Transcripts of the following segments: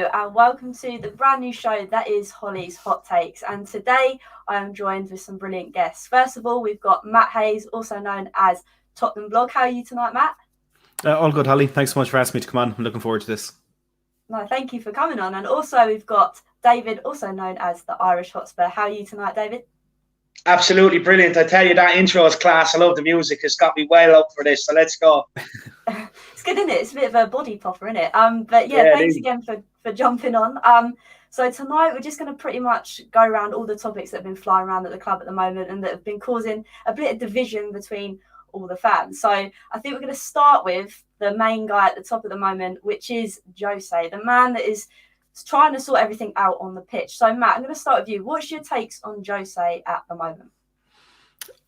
and welcome to the brand new show that is Hollie's Hot Takes. And today I am joined with some brilliant guests. First of all, we've got Matt Hayes, also known as Tottenham Blog. How are you tonight, Matt? All good, Hollie. Thanks so much for asking me to come on. I'm looking forward to this. No, thank you for coming on. And also we've got David, also known as the Irish Hotspur. How are you tonight, David? Absolutely brilliant. I tell you, that intro is class. I love the music. It's got me well up for this. So let's go. It's good, isn't it? It's a bit of a body popper, isn't it? But yeah, thanks again for jumping on. So tonight we're just going to pretty much go around all the topics that have been flying around at the club at the moment and that have been causing a bit of division between all the fans. So I think we're going to start with the main guy at the top at the moment, which is Jose, the man that is trying to sort everything out on the pitch. So Matt, I'm going to start with you. What's your takes on Jose at the moment?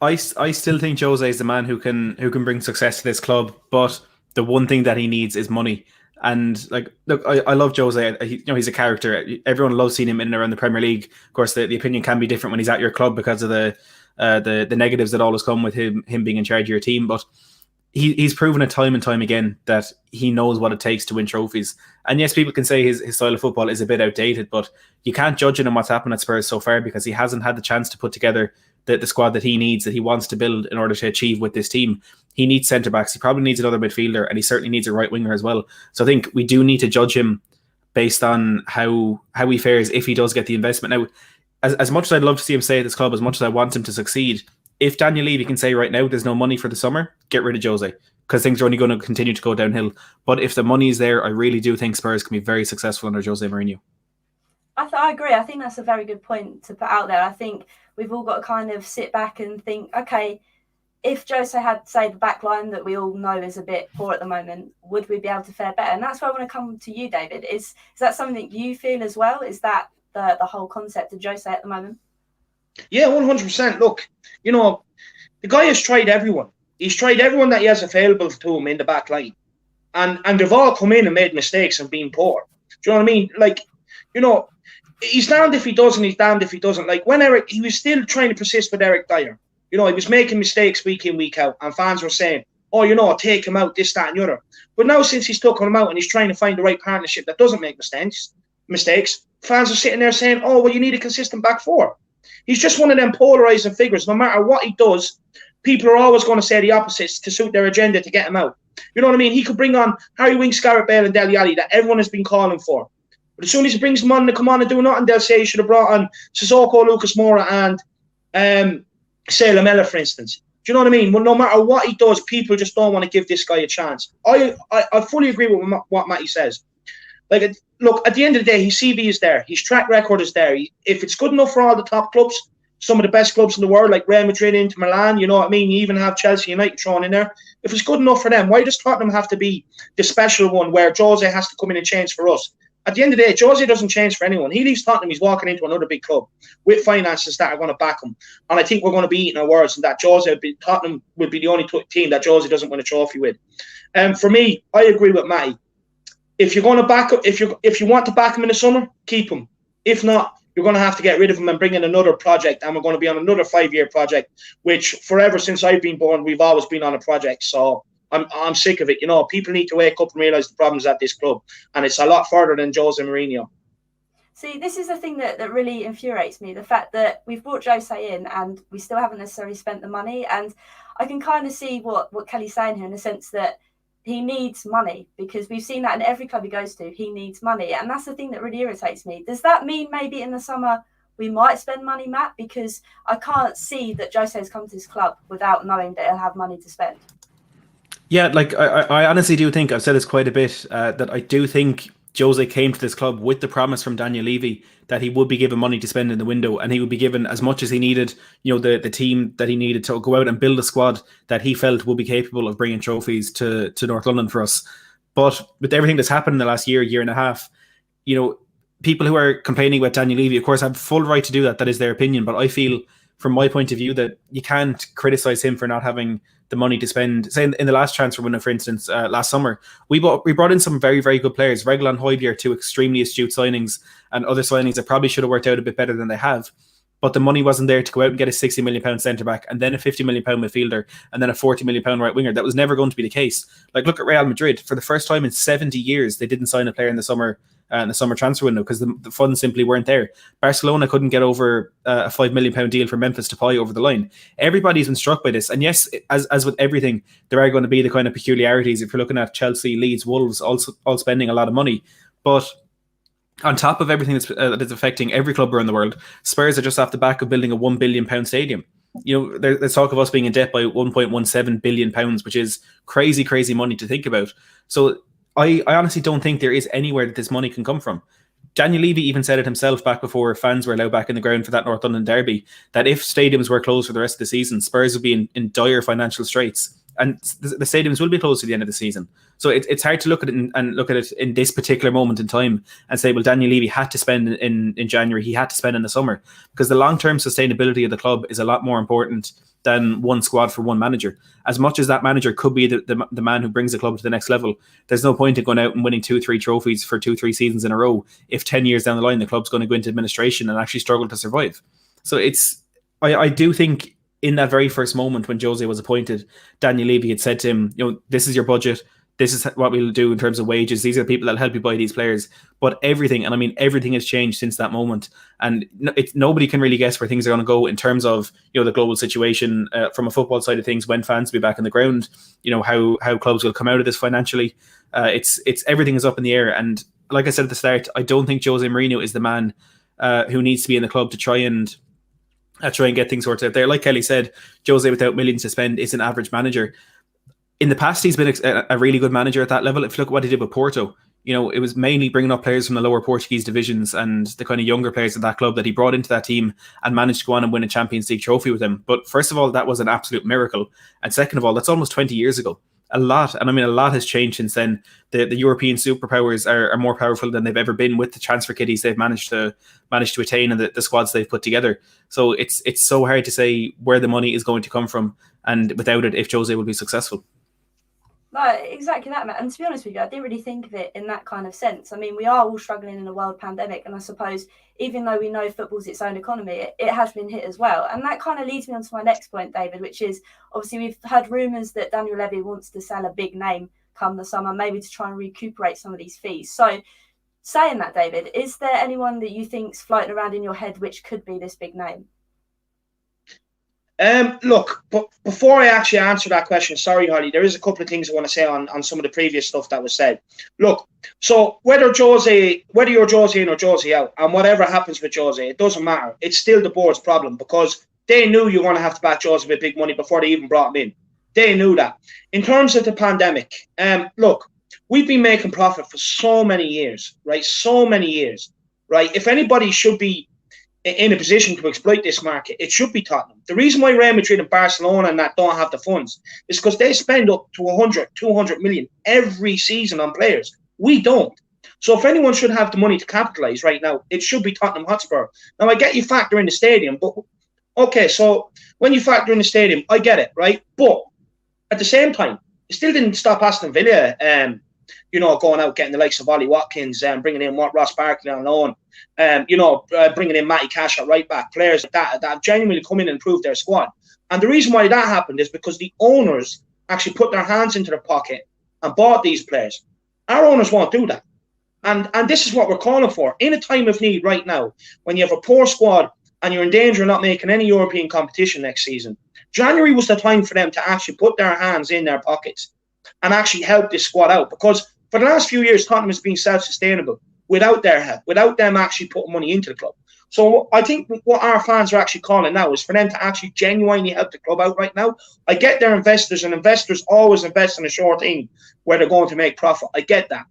I still think Jose is the man who can bring success to this club, but the one thing that he needs is money. And look, I love Jose. He's a character. Everyone loves seeing him in and around the Premier League. Of course, the opinion can be different when he's at your club because of the negatives that always come with him being in charge of your team. But he's proven it time and time again that he knows what it takes to win trophies. And yes, people can say his style of football is a bit outdated, but you can't judge him on what's happened at Spurs so far because he hasn't had the chance to put together the squad that he needs, that he wants to build in order to achieve with this team. He needs centre-backs. He probably needs another midfielder, and he certainly needs a right winger as well. So I think we do need to judge him based on how he fares if he does get the investment. Now, as much as I'd love to see him stay at this club, as much as I want him to succeed, if Daniel Levy can say right now there's no money for the summer, get rid of Jose, because things are only going to continue to go downhill. But if the money is there, I really do think Spurs can be very successful under Jose Mourinho. I agree. I think that's a very good point to put out there. I think we've all got to kind of sit back and think, okay, if Jose had, say, the back line that we all know is a bit poor at the moment, would we be able to fare better? And that's why I want to come to you, David. Is that something that you feel as well? Is that the whole concept of Jose at the moment? Yeah, 100%. Look, the guy has tried everyone. He's tried everyone that he has available to him in the back line. And they've all come in and made mistakes and been poor. Do you know what I mean? He's damned if he does and he's damned if he doesn't. Like when he was still trying to persist with Eric Dyer. He was making mistakes week in, week out. And fans were saying, take him out, this, that, and the other. But now since he's took him out and he's trying to find the right partnership that doesn't make mistakes, fans are sitting there saying, you need a consistent back four. He's just one of them polarising figures. No matter what he does, people are always going to say the opposites to suit their agenda to get him out. You know what I mean? He could bring on Harry Winks, Gareth Bale and Dele Alli that everyone has been calling for. But as soon as he brings them on to come on and do nothing, they'll say he should have brought on Sissoko, Lucas Moura and Say Lamella, for instance. Do you know what I mean? Well, no matter what he does, people just don't want to give this guy a chance. I fully agree with what Matty says. Look, at the end of the day, his CV is there. His track record is there. If it's good enough for all the top clubs, some of the best clubs in the world, like Real Madrid, Inter Milan, you know what I mean? You even have Chelsea United thrown in there. If it's good enough for them, why does Tottenham have to be the special one where Jose has to come in and change for us? At the end of the day, Jose doesn't change for anyone. He leaves Tottenham, he's walking into another big club with finances that are going to back him. And I think we're going to be eating our words and that Tottenham would be the only team that Jose doesn't win a trophy with. For me, I agree with Matty. If you're going to back up, if you want to back him in the summer, keep him. If not, you're going to have to get rid of him and bring in another project, and we're going to be on another 5-year project, which forever since I've been born, we've always been on a project. So I'm sick of it. People need to wake up and realise the problems at this club, and it's a lot further than Jose Mourinho. See, this is the thing that really infuriates me, the fact that we've brought Jose in and we still haven't necessarily spent the money. And I can kind of see what Kelly's saying here in the sense that he needs money, because we've seen that in every club he goes to. He needs money. And that's the thing that really irritates me. Does that mean maybe in the summer we might spend money, Matt? Because I can't see that Jose has come to this club without knowing that he'll have money to spend. Yeah, I honestly do think, I've said this quite a bit, that I do think Jose came to this club with the promise from Daniel Levy that he would be given money to spend in the window, and he would be given as much as he needed, the team that he needed to go out and build a squad that he felt would be capable of bringing trophies to North London for us. But with everything that's happened in the last year and a half, people who are complaining about Daniel Levy, of course, have full right to do that. That is their opinion. But I feel, from my point of view, that you can't criticise him for not having the money to spend. Say in the last transfer window, for instance, last summer, we brought in some very, very good players. Reguilón and Hollie are two extremely astute signings, and other signings that probably should have worked out a bit better than they have. But the money wasn't there to go out and get a £60 million centre-back, and then a £50 million midfielder, and then a £40 million right winger. That was never going to be the case. Look at Real Madrid. For the first time in 70 years, they didn't sign a player in the summer in the summer transfer window because the funds simply weren't there. Barcelona couldn't get over a £5 million deal for Memphis Depay over the line. Everybody's been struck by this. And yes, as with everything, there are going to be the kind of peculiarities. If you're looking at Chelsea, Leeds, Wolves, all spending a lot of money. But on top of everything that is affecting every club around the world, Spurs are just off the back of building a £1 billion stadium. You know, there's talk of us being in debt by £1.17 billion, which is crazy, crazy money to think about. So I honestly don't think there is anywhere that this money can come from. Daniel Levy even said it himself back before fans were allowed back in the ground for that North London derby, that if stadiums were closed for the rest of the season, Spurs would be in dire financial straits. And the stadiums will be closed to the end of the season. So it's hard to look at it and look at it in this particular moment in time and say, well, Daniel Levy had to spend in January, he had to spend in the summer, because the long-term sustainability of the club is a lot more important than one squad for one manager. As much as that manager could be the man who brings the club to the next level, there's no point in going out and winning 2-3 trophies for 2-3 seasons in a row if 10 years down the line the club's going to go into administration and actually struggle to survive. So I do think in that very first moment when Jose was appointed, Daniel Levy had said to him, you know, this is your budget, this is what we'll do in terms of wages, these are the people that'll help you buy these players. But everything, and I mean everything, has changed since that moment, and nobody can really guess where things are going to go in terms of, you know, the global situation from a football side of things, when fans will be back in the ground, you know, how clubs will come out of this financially. It's everything is up in the air, and like I said at the start, I don't think Jose Mourinho is the man who needs to be in the club to try and get things sorted out there. Like Kelly said, Jose, without millions to spend, is an average manager. In the past, he's been a really good manager at that level. If you look at what he did with Porto, you know, it was mainly bringing up players from the lower Portuguese divisions and the kind of younger players of that club that he brought into that team and managed to go on and win a Champions League trophy with them. But first of all, that was an absolute miracle. And second of all, that's almost 20 years ago. A lot has changed since then. The European superpowers are more powerful than they've ever been with the transfer kiddies they've managed to attain and the squads they've put together. So it's so hard to say where the money is going to come from, and without it, if Jose will be successful. No, exactly that, Matt. And to be honest with you, I didn't really think of it in that kind of sense. I mean, we are all struggling in a world pandemic, and I suppose even though we know football's its own economy, it has been hit as well. And that kind of leads me on to my next point, David, which is obviously we've heard rumours that Daniel Levy wants to sell a big name come the summer, maybe to try and recuperate some of these fees. So saying that, David, is there anyone that you think's floating around in your head which could be this big name? Look, but before I actually answer that question, sorry, Hollie, there is a couple of things I want to say on some of the previous stuff that was said. Look, so whether you're Jose in or Jose out, and whatever happens with Jose, it doesn't matter. It's still the board's problem, because they knew you were going to have to back Jose with big money before they even brought him in. They knew that. In terms of the pandemic, look, we've been making profit for so many years, right? So many years, right? If anybody should be in a position to exploit this market, it should be Tottenham. The reason why Real Madrid and Barcelona and that don't have the funds is because they spend up to 100, 200 million every season on players. We don't. So if anyone should have the money to capitalise right now, it should be Tottenham Hotspur. Now, I get you factor in the stadium, but okay, so when you factor in the stadium, I get it, right? But at the same time, it still didn't stop Aston Villa, going out, getting the likes of Ollie Watkins, bringing in Ross Barkley on loan, bringing in Matty Cash at right back, players like that have genuinely come in and improved their squad. And the reason why that happened is because the owners actually put their hands into their pocket and bought these players. Our owners won't do that. And this is what we're calling for. In a time of need right now, when you have a poor squad and you're in danger of not making any European competition next season, January was the time for them to actually put their hands in their pockets and actually help this squad out. Because for the last few years, Tottenham has been self-sustainable without their help, without them actually putting money into the club. So I think what our fans are actually calling now is for them to actually genuinely help the club out right now. I get they're investors, and investors always invest in a short thing where they're going to make profit. I get that.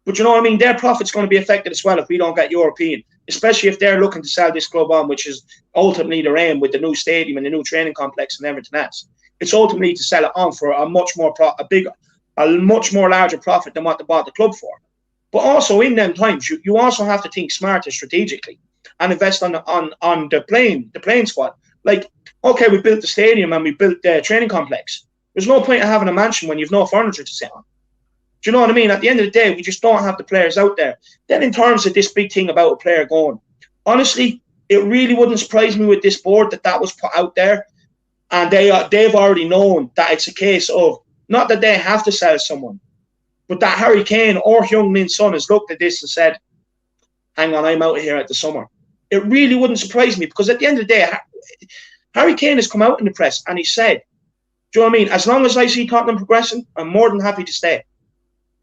But you know what I mean? Their profit's going to be affected as well if we don't get European, especially if they're looking to sell this club on, which is ultimately their aim with the new stadium and the new training complex and everything else. It's ultimately to sell it on for a much more larger profit than what they bought the club for. But also in them times, you also have to think smarter strategically and invest on the playing squad. Like, okay, we built the stadium and we built the training complex. There's no point in having a mansion when you've no furniture to sit on. Do you know what I mean? At the end of the day, we just don't have the players out there. Then in terms of this big thing about a player going, honestly, it really wouldn't surprise me with this board that was put out there. And they've already known that it's a case of, not that they have to sell someone, but that Harry Kane or Heung-min Son has looked at this and said, hang on, I'm out of here at the summer. It really wouldn't surprise me, because at the end of the day, Harry Kane has come out in the press and he said, do you know what I mean? As long as I see Tottenham progressing, I'm more than happy to stay.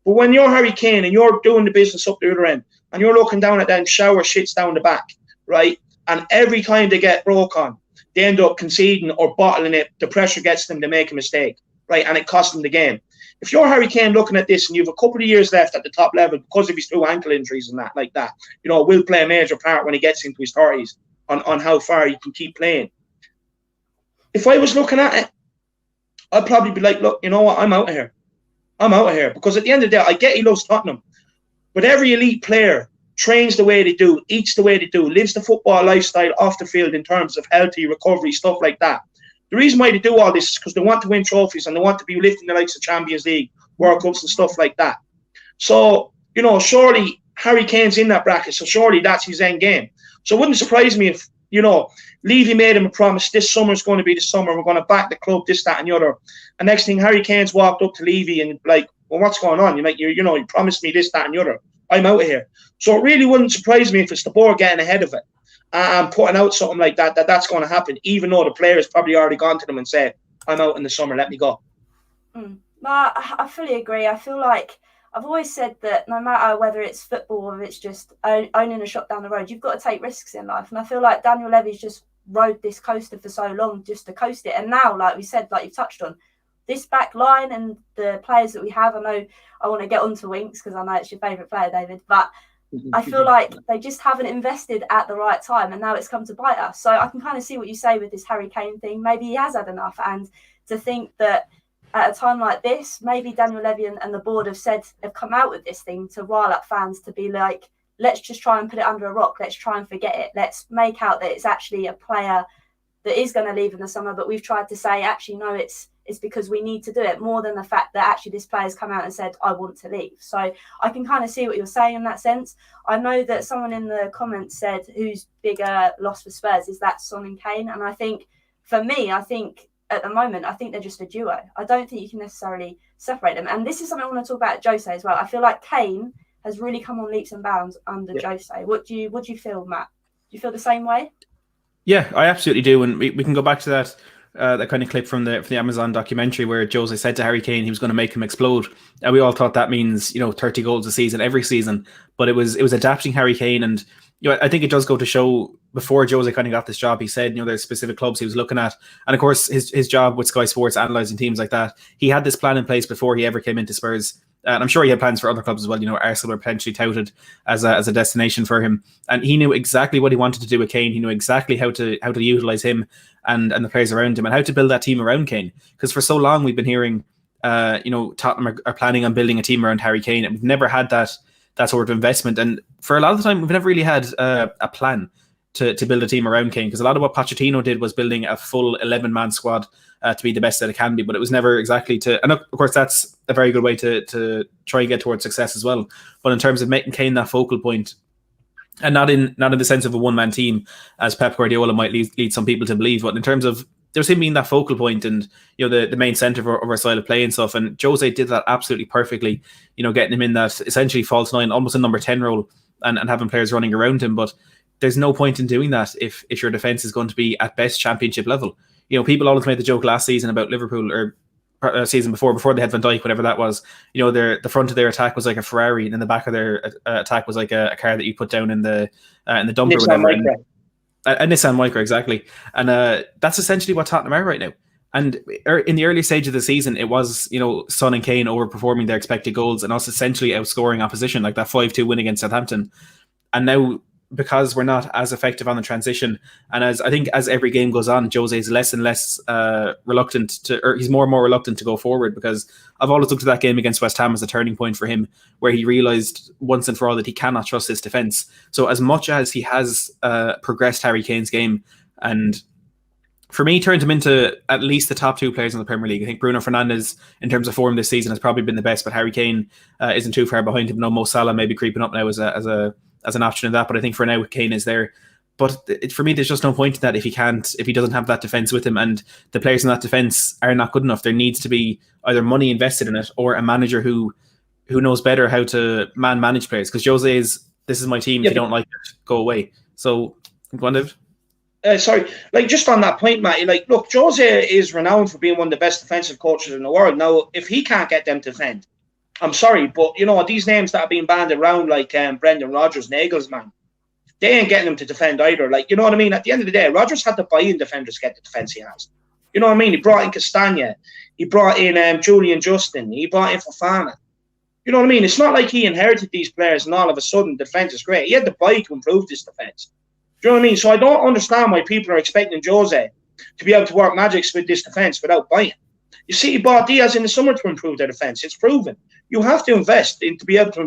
But when you're Harry Kane and you're doing the business up the other end and you're looking down at them shower shits down the back, right? And every time they get broke on, they end up conceding or bottling it. The pressure gets them to make a mistake, right? And it costs them the game. If you're Harry Kane looking at this and you have a couple of years left at the top level because of his 2 ankle injuries and that, like that, you know, will play a major part when he gets into his 30s on how far he can keep playing. If I was looking at it, I'd probably be like, look, you know what? I'm out of here. I'm out of here. Because at the end of the day, I get he loves Tottenham. But every elite player trains the way they do, eats the way they do, lives the football lifestyle off the field in terms of healthy recovery, stuff like that. The reason why they do all this is because they want to win trophies and they want to be lifting the likes of Champions League, World Cups and stuff like that. So, you know, surely Harry Kane's in that bracket, so surely that's his end game. So it wouldn't surprise me if, you know, Levy made him a promise, this summer's going to be the summer, we're going to back the club, this, that and the other. And next thing, Harry Kane's walked up to Levy and like, well, what's going on? You're like, you know, you promised me this, that and the other. I'm out of here. So it really wouldn't surprise me if it's the board getting ahead of it and putting out something like that, that's going to happen, even though the player's probably already gone to them and said, I'm out in the summer, let me go. No, I fully agree. I feel like I've always said that no matter whether it's football or it's just owning a shop down the road, you've got to take risks in life. And I feel like Daniel Levy's just rode this coaster for so long just to coast it. And now, like we said, like you've touched on, this back line and the players that we have, I know I want to get onto Winks because I know it's your favourite player, David, but I feel like they just haven't invested at the right time and now it's come to bite us. So I can kind of see what you say with this Harry Kane thing. Maybe he has had enough, and to think that at a time like this, maybe Daniel Levy and the board have come out with this thing to rile up fans, to be like, let's just try and put it under a rock. Let's try and forget it. Let's make out that it's actually a player that is going to leave in the summer. But we've tried to say, actually, no, it's because we need to do it, more than the fact that actually this player's come out and said, I want to leave. So I can kind of see what you're saying in that sense. I know that someone in the comments said, whose bigger loss for Spurs is that Son and Kane? And I think, for me, at the moment, I think they're just a duo. I don't think you can necessarily separate them. And this is something I want to talk about Jose as well. I feel like Kane has really come on leaps and bounds under Jose. What do you feel, Matt? Do you feel the same way? Yeah, I absolutely do. And we can go back to that kind of clip from the Amazon documentary where Jose said to Harry Kane he was going to make him explode. And we all thought that means, 30 goals a season every season. But it was adapting Harry Kane. And I think it does go to show, before Jose kind of got this job, he said, there's specific clubs he was looking at. And of course, his job with Sky Sports, analysing teams like that, he had this plan in place before he ever came into Spurs. And I'm sure he had plans for other clubs as well. Arsenal were potentially touted as a destination for him. And he knew exactly what he wanted to do with Kane. He knew exactly how to utilise him and the players around him, and how to build that team around Kane. Because for so long we've been hearing, Tottenham are planning on building a team around Harry Kane, and we've never had that sort of investment. And for a lot of the time, we've never really had a plan to build a team around Kane, because a lot of what Pochettino did was building a full 11-man squad to be the best that it can be, but it was never exactly to, and of course that's a very good way to try and get towards success as well. But in terms of making Kane that focal point, and not in the sense of a one-man team, as Pep Guardiola might lead some people to believe, but in terms of there's him being that focal point and the main centre of our style of play and stuff. And Jose did that absolutely perfectly, getting him in that essentially false 9, almost a number 10 role, and having players running around him. But there's no point in doing that if your defence is going to be at best championship level. People always made the joke last season about Liverpool, or season before they had Van Dijk, whatever that was. The front of their attack was like a Ferrari, and then the back of their attack was like a car that you put down in the dump or whatever. A Nissan Micra, exactly. And that's essentially what Tottenham are right now. And in the early stage of the season, it was, Son and Kane overperforming their expected goals and us essentially outscoring opposition, like that 5-2 win against Southampton. And now, because we're not as effective on the transition, and as every game goes on, Jose is less and less reluctant he's more and more reluctant to go forward, because I've always looked at that game against West Ham as a turning point for him, where he realised once and for all that he cannot trust his defence. So as much as he has progressed Harry Kane's game, and for me, turned him into at least the top 2 players in the Premier League. I think Bruno Fernandes, in terms of form this season, has probably been the best, but Harry Kane isn't too far behind him. No, Mo Salah maybe creeping up now as an option in that, but I think for now Kane is there. But for me, there's just no point in that if he doesn't have that defence with him, and the players in that defence are not good enough. There needs to be either money invested in it or a manager who knows better how to manage players, because Jose is this is my team. If you don't like it, go away. So, go on, David. Sorry, like just on that point, Matty, like, look, Jose is renowned for being one of the best defensive coaches in the world. Now, if he can't get them to defend, I'm sorry, but, you know, these names that are being banded around, like Brendan Rodgers, Nagelsmann, they ain't getting them to defend either. Like, you know what I mean? At the end of the day, Rodgers had to buy in defenders to get the defense he has. You know what I mean? He brought in Castagna. He brought in Julian Justin. He brought in Fofana. You know what I mean? It's not like he inherited these players and all of a sudden the defense is great. He had to buy to improve this defense. Do you know what I mean? So I don't understand why people are expecting Jose to be able to work magics with this defense without buying. You see, he bought Diaz in the summer to improve their defense. It's proven. You have to invest in to be able to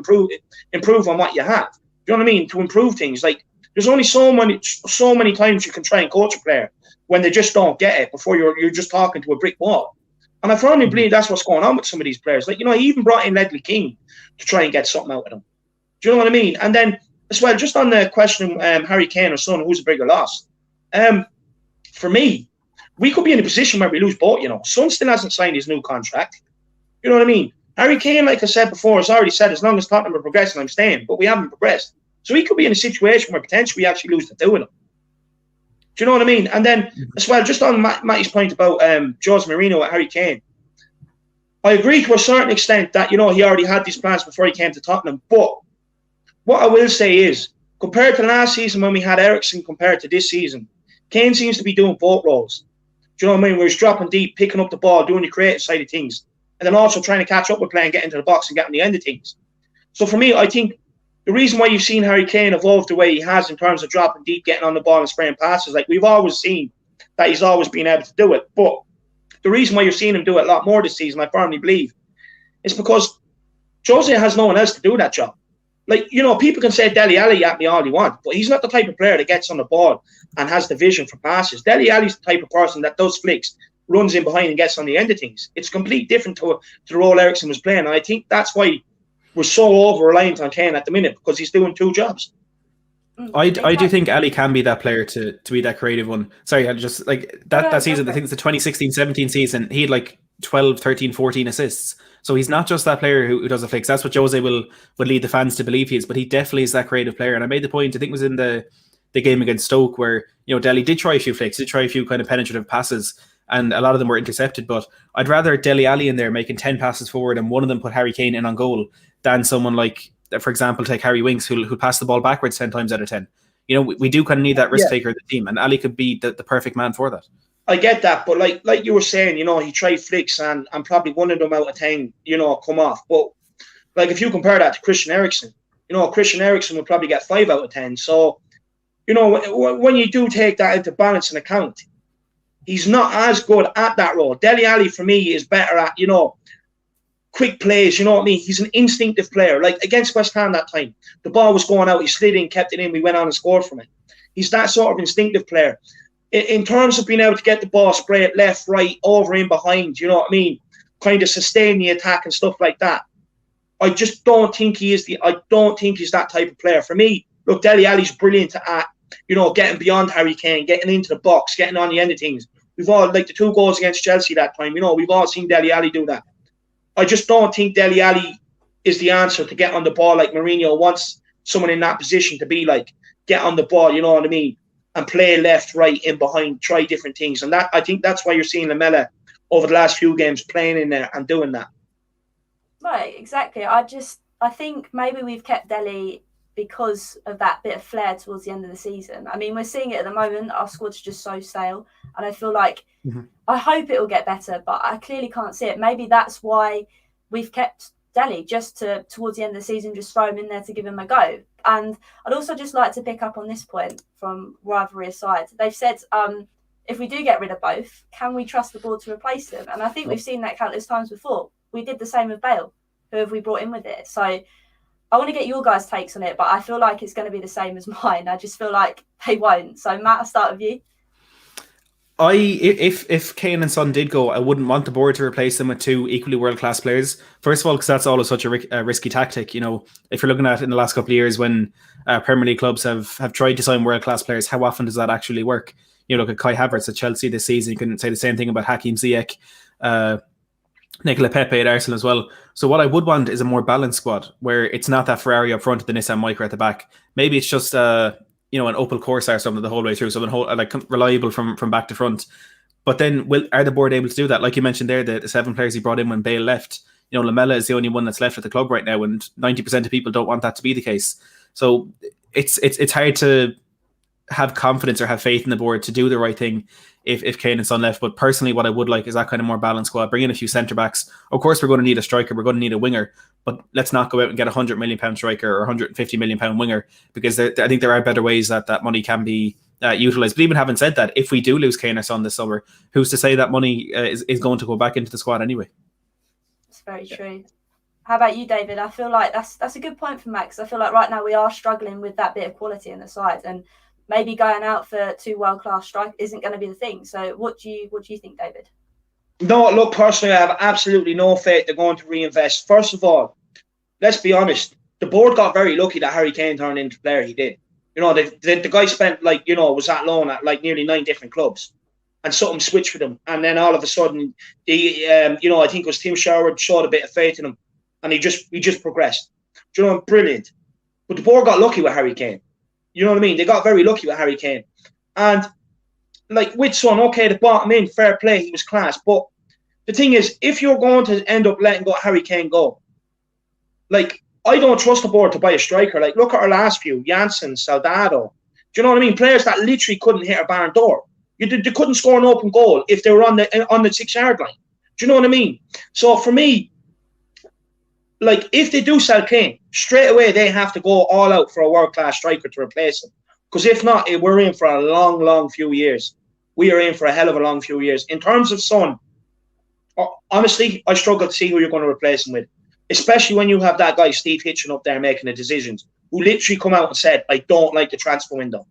improve on what you have. Do you know what I mean? To improve things. Like, there's only so many times you can try and coach a player when they just don't get it before you're just talking to a brick wall. And I firmly believe that's what's going on with some of these players. Like, you know, he even brought in Ledley King to try and get something out of them. Do you know what I mean? And then, as well, just on the question, Harry Kane or Son, who's a bigger loss? For me, we could be in a position where we lose both, you know. Son still hasn't signed his new contract. You know what I mean? Harry Kane, like I said before, has already said, as long as Tottenham are progressing, I'm staying. But we haven't progressed. So we could be in a situation where potentially we actually lose the two of them. Do you know what I mean? And then, as well, just on Matty's point about Jose Mourinho at Harry Kane, I agree to a certain extent that, you know, he already had these plans before he came to Tottenham. But what I will say is, compared to last season when we had Eriksen compared to this season, Kane seems to be doing both roles. Do you know what I mean? Where he's dropping deep, picking up the ball, doing the creative side of things, and then also trying to catch up with play and get into the box and get on the end of things. So for me, I think the reason why you've seen Harry Kane evolve the way he has in terms of dropping deep, getting on the ball and spraying passes, like we've always seen that he's always been able to do it. But the reason why you're seeing him do it a lot more this season, I firmly believe, is because Jose has no one else to do that job. Like, you know, people can say Dele Alli at me all they want, but he's not the type of player that gets on the ball and has the vision for passes. Dele Alli's the type of person that does flicks, runs in behind and gets on the end of things. It's completely different to the role Eriksen was playing. And I think that's why we're so over-reliant on Kane at the minute, because he's doing two jobs. I do think Ali can be that player to be that creative one. Sorry, I just like that season, I think it's the 2016-17 season, he had like 12, 13, 14 assists. So he's not just that player who does the flicks. That's what Jose will lead the fans to believe he is, but he definitely is that creative player. And I made the point, I think it was in the game against Stoke, where, you know, Dele did try a few flicks, did try a few kind of penetrative passes, and a lot of them were intercepted. But I'd rather Dele Alli in there making 10 passes forward and one of them put Harry Kane in on goal than someone like, for example, take Harry Winks, who'll pass the ball backwards 10 times out of 10. You know, we do kind of need that risk taker of the team, and Ali could be the perfect man for that. I get that, but like you were saying, you know, he tried flicks and probably one of them out of 10, you know, come off. But like if you compare that to Christian Eriksen, you know, Christian Eriksen would probably get 5 out of 10. So, you know, when you do take that into balance and account, he's not as good at that role. Dele Alli, for me, is better at, you know, quick plays, you know what I mean? He's an instinctive player. Like against West Ham that time, the ball was going out, he slid in, kept it in, we went on and scored from it. He's that sort of instinctive player. In terms of being able to get the ball, spray it left, right, over, in, behind, you know what I mean? Kind of sustain the attack and stuff like that. I just don't think he is I don't think he's that type of player. For me, look, Dele Alli's brilliant at, you know, getting beyond Harry Kane, getting into the box, getting on the end of things. We've all, like the 2 goals against Chelsea that time, you know, we've all seen Dele Alli do that. I just don't think Dele Alli is the answer to get on the ball like Mourinho wants someone in that position to be like, get on the ball, you know what I mean? And play left, right, in behind, try different things. And that, I think that's why you're seeing Lamela over the last few games playing in there and doing that. Right, exactly. I think maybe we've kept Dele because of that bit of flair towards the end of the season. I mean, we're seeing it at the moment. Our squad's just so stale. And I feel like, I hope it will get better, but I clearly can't see it. Maybe that's why we've kept Dele, just towards the end of the season, just throw him in there to give him a go. And I'd also just like to pick up on this point from rivalry aside. They've said, if we do get rid of both, can we trust the board to replace them? And I think we've seen that countless times before. We did the same with Bale. Who have we brought in with it? So I want to get your guys' takes on it, but I feel like it's going to be the same as mine. I just feel like they won't. So Matt, I'll start with you. If Kane and Son did go, I wouldn't want the board to replace them with 2 equally world-class players. First of all, because that's always such a risky tactic. You know, if you're looking at it in the last couple of years when Premier League clubs have tried to sign world-class players, how often does that actually work? You look at Kai Havertz at Chelsea this season. You can say the same thing about Hakim Ziyech. Nicola Pepe at Arsenal as well. So what I would want is a more balanced squad where it's not that Ferrari up front, the Nissan Micra at the back. Maybe it's just an Opel Corsa or something the whole way through, something like reliable from back to front. But then are the board able to do that? Like you mentioned there, the 7 players he brought in when Bale left. Lamela is the only one that's left at the club right now, and 90% of people don't want that to be the case. So it's hard to have confidence or have faith in the board to do the right thing if Kane and Son left. But personally, what I would like is that kind of more balanced squad. Bring in a few centre backs. Of course, we're going to need a striker. We're going to need a winger. But let's not go out and get £100 million striker or £150 million winger, because I think there are better ways that money can be utilised. But even having said that, if we do lose Kane or Son this summer, who's to say that money is going to go back into the squad anyway? It's very true. How about you, David? I feel like that's a good point for Max. I feel like right now we are struggling with that bit of quality in the side, and maybe going out for 2 world-class strikers isn't going to be the thing. So what do you think, David? No, look, personally, I have absolutely no faith they're going to reinvest. First of all, let's be honest. The board got very lucky that Harry Kane turned into the player he did. The guy spent was at loan at nearly 9 different clubs, and something switched with him. And then all of a sudden, I think it was Tim Sherwood showed a bit of faith in him, and he just progressed. Brilliant. But the board got lucky with Harry Kane. You know what I mean? They got very lucky with Harry Kane. And with Son, okay, they bought him in, fair play, he was class. But the thing is, if you're going to end up letting Harry Kane go, I don't trust the board to buy a striker. Look at our last few, Janssen, Soldado. Do you know what I mean? Players that literally couldn't hit a barn door. They couldn't score an open goal if they were on the 6-yard line. Do you know what I mean? So for me, if they do sell Kane, straight away they have to go all out for a world-class striker to replace him. Because if not, we're in for a long, long few years. We are in for a hell of a long few years. In terms of Son, honestly, I struggle to see who you're going to replace him with. Especially when you have that guy, Steve Hitchen, up there making the decisions, who literally come out and said, I don't like the transfer window.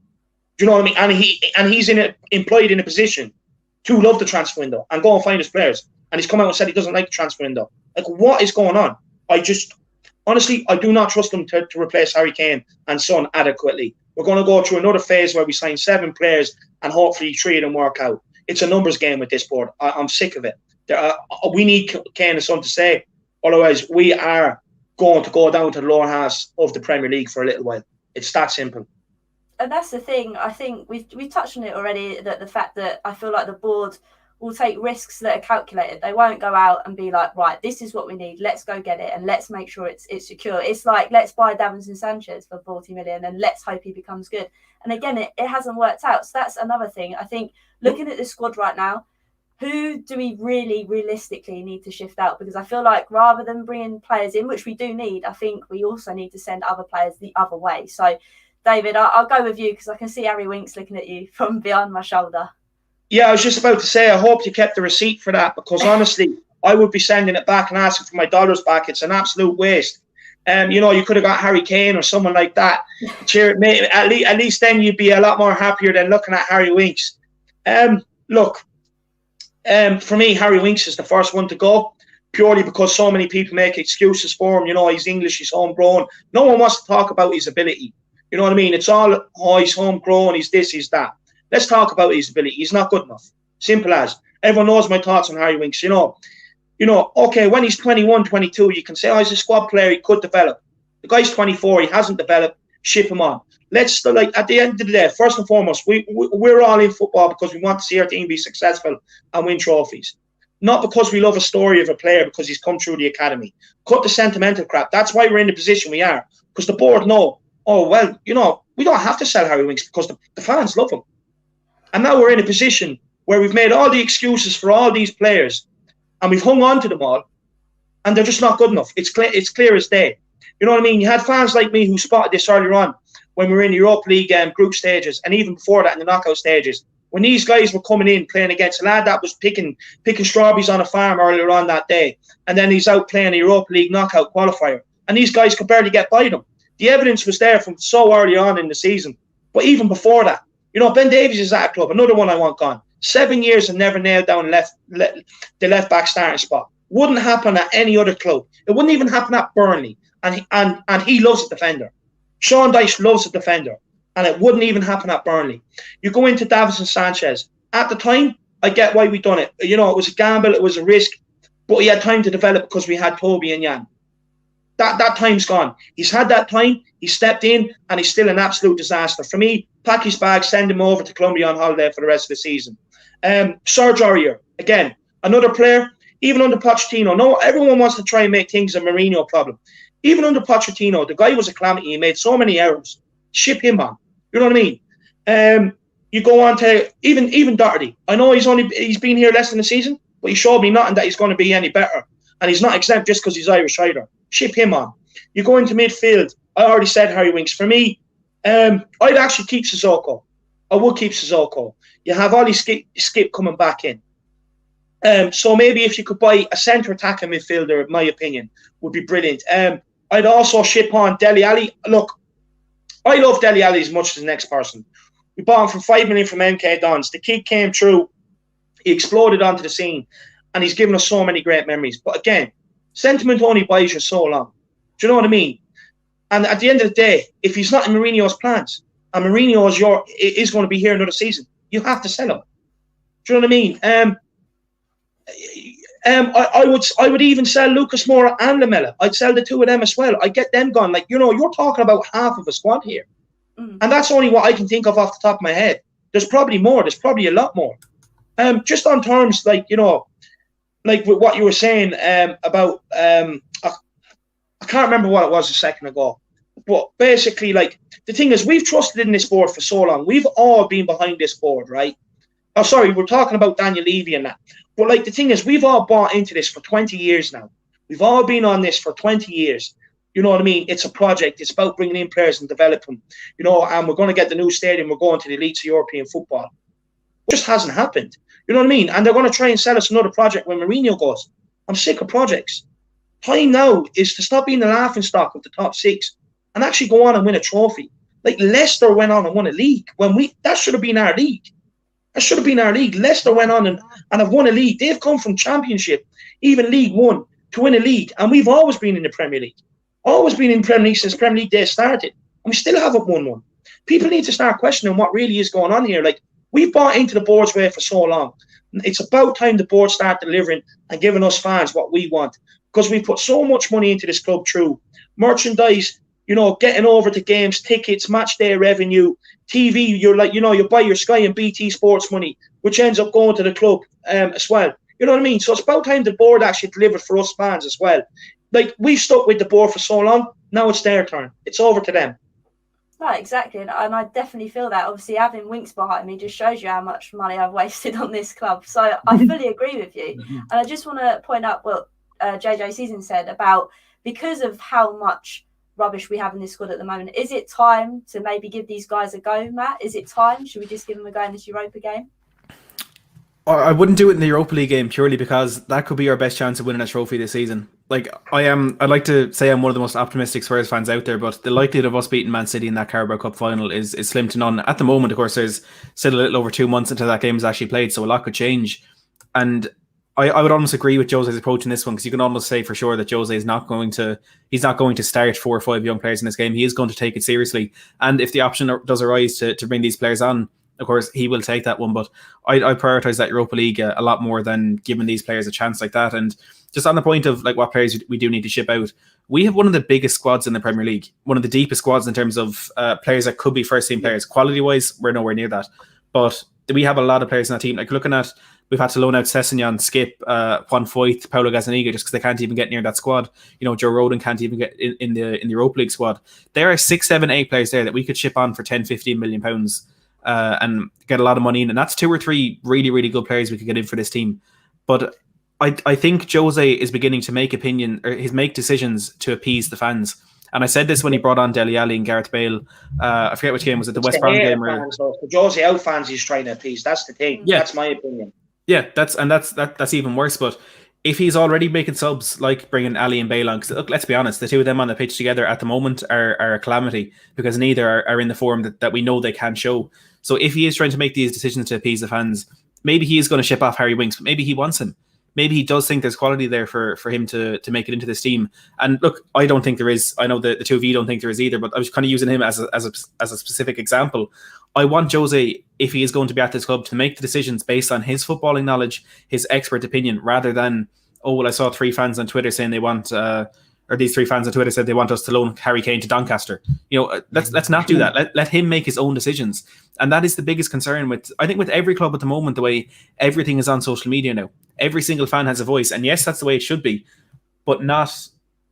Do you know what I mean? And he's employed in a position to love the transfer window and go and find his players. And he's come out and said he doesn't like the transfer window. What is going on? Honestly, I do not trust them to replace Harry Kane and Son adequately. We're going to go through another phase where we sign 7 players and hopefully 3 of them work out. It's a numbers game with this board. I'm sick of it. We need Kane and Son to stay. Otherwise, we are going to go down to the lower halves of the Premier League for a little while. It's that simple. And that's the thing. I think we've touched on it already, that the fact that I feel like the board will take risks that are calculated. They won't go out and be like, right, this is what we need. Let's go get it and let's make sure it's secure. It's like, let's buy Davinson Sanchez for 40 million and let's hope he becomes good. And again, it hasn't worked out. So that's another thing. I think looking at the squad right now, who do we really realistically need to shift out? Because I feel like rather than bringing players in, which we do need, I think we also need to send other players the other way. So, David, I'll go with you because I can see Harry Winks looking at you from behind my shoulder. Yeah, I was just about to say, I hope you kept the receipt for that, because honestly, I would be sending it back and asking for my dollars back. It's an absolute waste. You could have got Harry Kane or someone like that. At least then you'd be a lot more happier than looking at Harry Winks. For me, Harry Winks is the first one to go, purely because so many people make excuses for him. He's English, he's homegrown. No one wants to talk about his ability. You know what I mean? It's all, he's homegrown, he's this, he's that. Let's talk about his ability. He's not good enough. Simple as. Everyone knows my thoughts on Harry Winks. Okay, when he's 21, 22, you can say, he's a squad player, he could develop. The guy's 24, he hasn't developed, ship him on. Let's, at the end of the day, first and foremost, we're all in football because we want to see our team be successful and win trophies. Not because we love a story of a player because he's come through the academy. Cut the sentimental crap. That's why we're in the position we are. Because the board know, we don't have to sell Harry Winks because the fans love him. And now we're in a position where we've made all the excuses for all these players and we've hung on to them all and they're just not good enough. It's clear as day. You know what I mean? You had fans like me who spotted this earlier on when we were in the Europa League group stages and even before that in the knockout stages. When these guys were coming in playing against a lad that was picking strawberries on a farm earlier on that day, and then he's out playing a Europa League knockout qualifier, and these guys could barely get by them. The evidence was there from so early on in the season. But even before that, Ben Davies is at a club, another one I want gone. 7 years and never nailed down the left back starting spot. Wouldn't happen at any other club. It wouldn't even happen at Burnley. And he loves a defender. Sean Dyche loves a defender. And it wouldn't even happen at Burnley. You go into Davinson Sanchez. At the time, I get why we done it. It was a gamble. It was a risk. but he had time to develop because we had Toby and Jan. That time's gone. He's had that time. He stepped in, and he's still an absolute disaster. For me, pack his bag, send him over to Colombia on holiday for the rest of the season. Serge Aurier, again, another player, even under Pochettino. No, everyone wants to try and make things a Mourinho problem. Even under Pochettino, the guy was a calamity. He made so many errors. Ship him on. You know what I mean? You go on to even Doherty. I know he's been here less than a season, but he showed me nothing that he's going to be any better. And he's not exempt just because he's Irish either. Ship him on. You go into midfield. I already said Harry Winks. For me, I'd actually keep Sissoko. I would keep Sissoko. You have Ollie Skip coming back in. So maybe if you could buy a centre attacking midfielder, in my opinion, would be brilliant. I'd also ship on Dele Alli. Look, I love Dele Alli as much as the next person. We bought him for $5 million from MK Dons. The kid came through. He exploded onto the scene. And he's given us so many great memories. But again, sentiment only buys you so long. Do you know what I mean? And at the end of the day, if he's not in Mourinho's plans, and Mourinho is going to be here another season, you have to sell him. Do you know what I mean? I would even sell Lucas Moura and Lamela. I'd sell the two of them as well. I'd get them gone. Like, you're talking about half of a squad here. And that's only what I can think of off the top of my head. There's probably more. There's probably a lot more. Just on terms, like with what you were saying about, I can't remember what it was a second ago, but basically, like, the thing is, we've trusted in this board for so long. We've all been behind this board, right? Oh, sorry, we're talking about Daniel Levy and that. But, like, the thing is, we've all bought into this for 20 years now. We've all been on this for 20 years. You know what I mean? It's a project. It's about bringing in players and developing them. And we're going to get the new stadium. We're going to the elites of European football. It just hasn't happened. You know what I mean? And they're going to try and sell us another project when Mourinho goes. I'm sick of projects. Time now is to stop being the laughing stock of the top six and actually go on and win a trophy. Like Leicester went on and won a league. That should have been our league. That should have been our league. Leicester went on and have won a league. They've come from Championship, even League One, to win a league. And we've always been in the Premier League. Always been in Premier League since Premier League days started. And we still haven't won one. People need to start questioning what really is going on here. Like, we've bought into the board's way for so long. It's about time the board start delivering and giving us fans what we want. Because we put so much money into this club through merchandise, getting over to games, tickets, match day revenue, TV. You buy your Sky and BT Sports money, which ends up going to the club as well. You know what I mean? So it's about time the board actually delivered for us fans as well. Like, we've stuck with the board for so long. Now it's their turn. It's over to them. No, exactly. And I definitely feel that. Obviously, having Winks behind me just shows you how much money I've wasted on this club. So I fully agree with you. And I just want to point out what JJ Season said about, because of how much rubbish we have in this squad at the moment, is it time to maybe give these guys a go, Matt? Is it time? Should we just give them a go in this Europa game? I wouldn't do it in the Europa League game purely because that could be our best chance of winning a trophy this season. Like, I'd like to say I'm one of the most optimistic Spurs fans out there, but the likelihood of us beating Man City in that Carabao Cup final is slim to none. At the moment, of course, there's still a little over 2 months until that game is actually played, so a lot could change. And I would almost agree with Jose's approach in this one, because you can almost say for sure that Jose is not going to start 4 or 5 young players in this game. He is going to take it seriously. And if the option does arise to bring these players on, of course, he will take that one. But I prioritise that Europa League a lot more than giving these players a chance like that. And just on the point of like what players we do need to ship out, we have one of the biggest squads in the Premier League, one of the deepest squads in terms of players that could be first team players. Quality wise, we're nowhere near that. But we have a lot of players in that team. Like, looking at, we've had to loan out Sessegnon, Skip, Juan Foyth, Paulo Gazzaniga, just because they can't even get near that squad. Joe Rodon can't even get in the Europa League squad. There are 6, 7, 8 players there that we could ship on for 10, 15 million pounds and get a lot of money in. And that's 2 or 3 really, really good players we could get in for this team. But I think Jose is beginning to make decisions to appease the fans. And I said this when he brought on Dele Alli and Gareth Bale. I forget which game was it, the West Brom game. The Jose out fans he's trying to appease. That's the thing. Yeah. That's my opinion. Yeah, that's even worse. But if he's already making subs like bringing Ali and Bale on, because look, let's be honest, the two of them on the pitch together at the moment are a calamity, because neither are in the form that we know they can show. So if he is trying to make these decisions to appease the fans, maybe he is going to ship off Harry Winks, but maybe he wants him. Maybe he does think there's quality there for him to make it into this team. And look, I don't think there is. I know the two of you don't think there is either, but I was kind of using him as a specific example. I want Jose, if he is going to be at this club, to make the decisions based on his footballing knowledge, his expert opinion, rather than oh, well, I saw 3 fans on Twitter saying they want, or these 3 fans on Twitter said they want us to loan Harry Kane to Doncaster. Let's not do that. Let him make his own decisions. And that is the biggest concern I think with every club at the moment, the way everything is on social media now. Every single fan has a voice. And yes, that's the way it should be, but not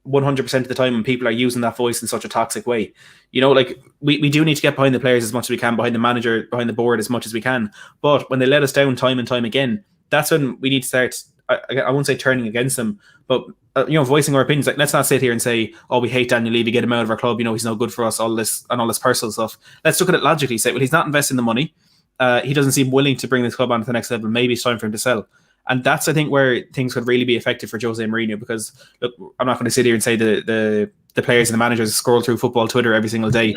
100% of the time when people are using that voice in such a toxic way. We do need to get behind the players as much as we can, behind the manager, behind the board as much as we can. But when they let us down time and time again, that's when we need to start, I won't say turning against them, but voicing our opinions. Like, let's not sit here and say, oh, we hate Daniel Levy, get him out of our club, he's no good for us, all this personal stuff. Let's look at it logically. Say, well, he's not investing the money. He doesn't seem willing to bring this club on to the next level. Maybe it's time for him to sell. And that's, I think, where things could really be effective for Jose Mourinho, because look, I'm not going to sit here and say the players and the managers scroll through football Twitter every single day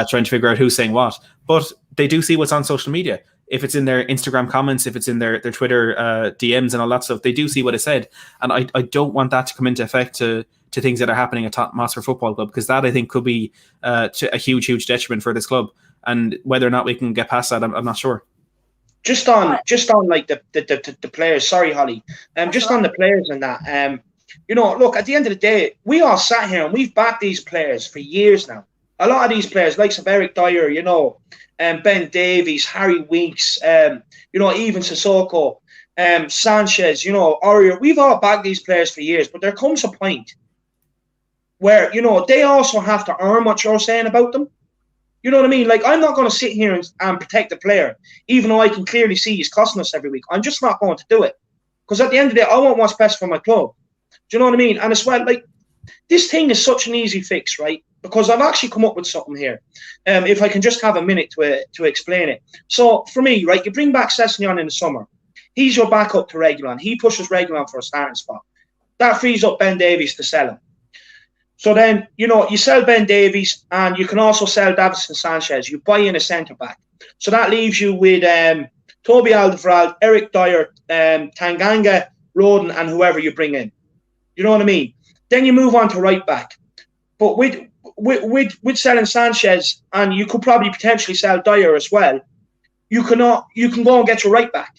trying to figure out who's saying what. But they do see what's on social media. If it's in their Instagram comments, if it's in their Twitter DMs and all that stuff, they do see what is said. And I don't want that to come into effect to things that are happening at Tottenham Hotspur Football Club, because that, I think, could be a huge, huge detriment for this club. And whether or not we can get past that, I'm not sure. Just on like the players. Sorry, Hollie. Just on the players and that. Look, at the end of the day, we all sat here and we've backed these players for years now. A lot of these players, like Eric Dyer, Ben Davies, Harry Winks, even Sissoko, Sanchez, Aurier. We've all backed these players for years, but there comes a point where they also have to earn what you're saying about them. You know what I mean? Like, I'm not going to sit here and protect the player, even though I can clearly see he's costing us every week. I'm just not going to do it. Because at the end of the day, I want what's best for my club. Do you know what I mean? And as well, like, this thing is such an easy fix, right? Because I've actually come up with something here. If I can just have a minute to explain it. So, for me, right, you bring back Sessegnon in the summer. He's your backup to Reguilon. He pushes Reguilon for a starting spot. That frees up Ben Davies to sell him. So then, you sell Ben Davies and you can also sell Davinson Sanchez. You buy in a centre-back. So that leaves you with Toby Alderweireld, Eric Dyer, Tanganga, Roden, and whoever you bring in. You know what I mean? Then you move on to right-back. But with selling Sanchez, and you could probably potentially sell Dyer as well, you can go and get your right-back.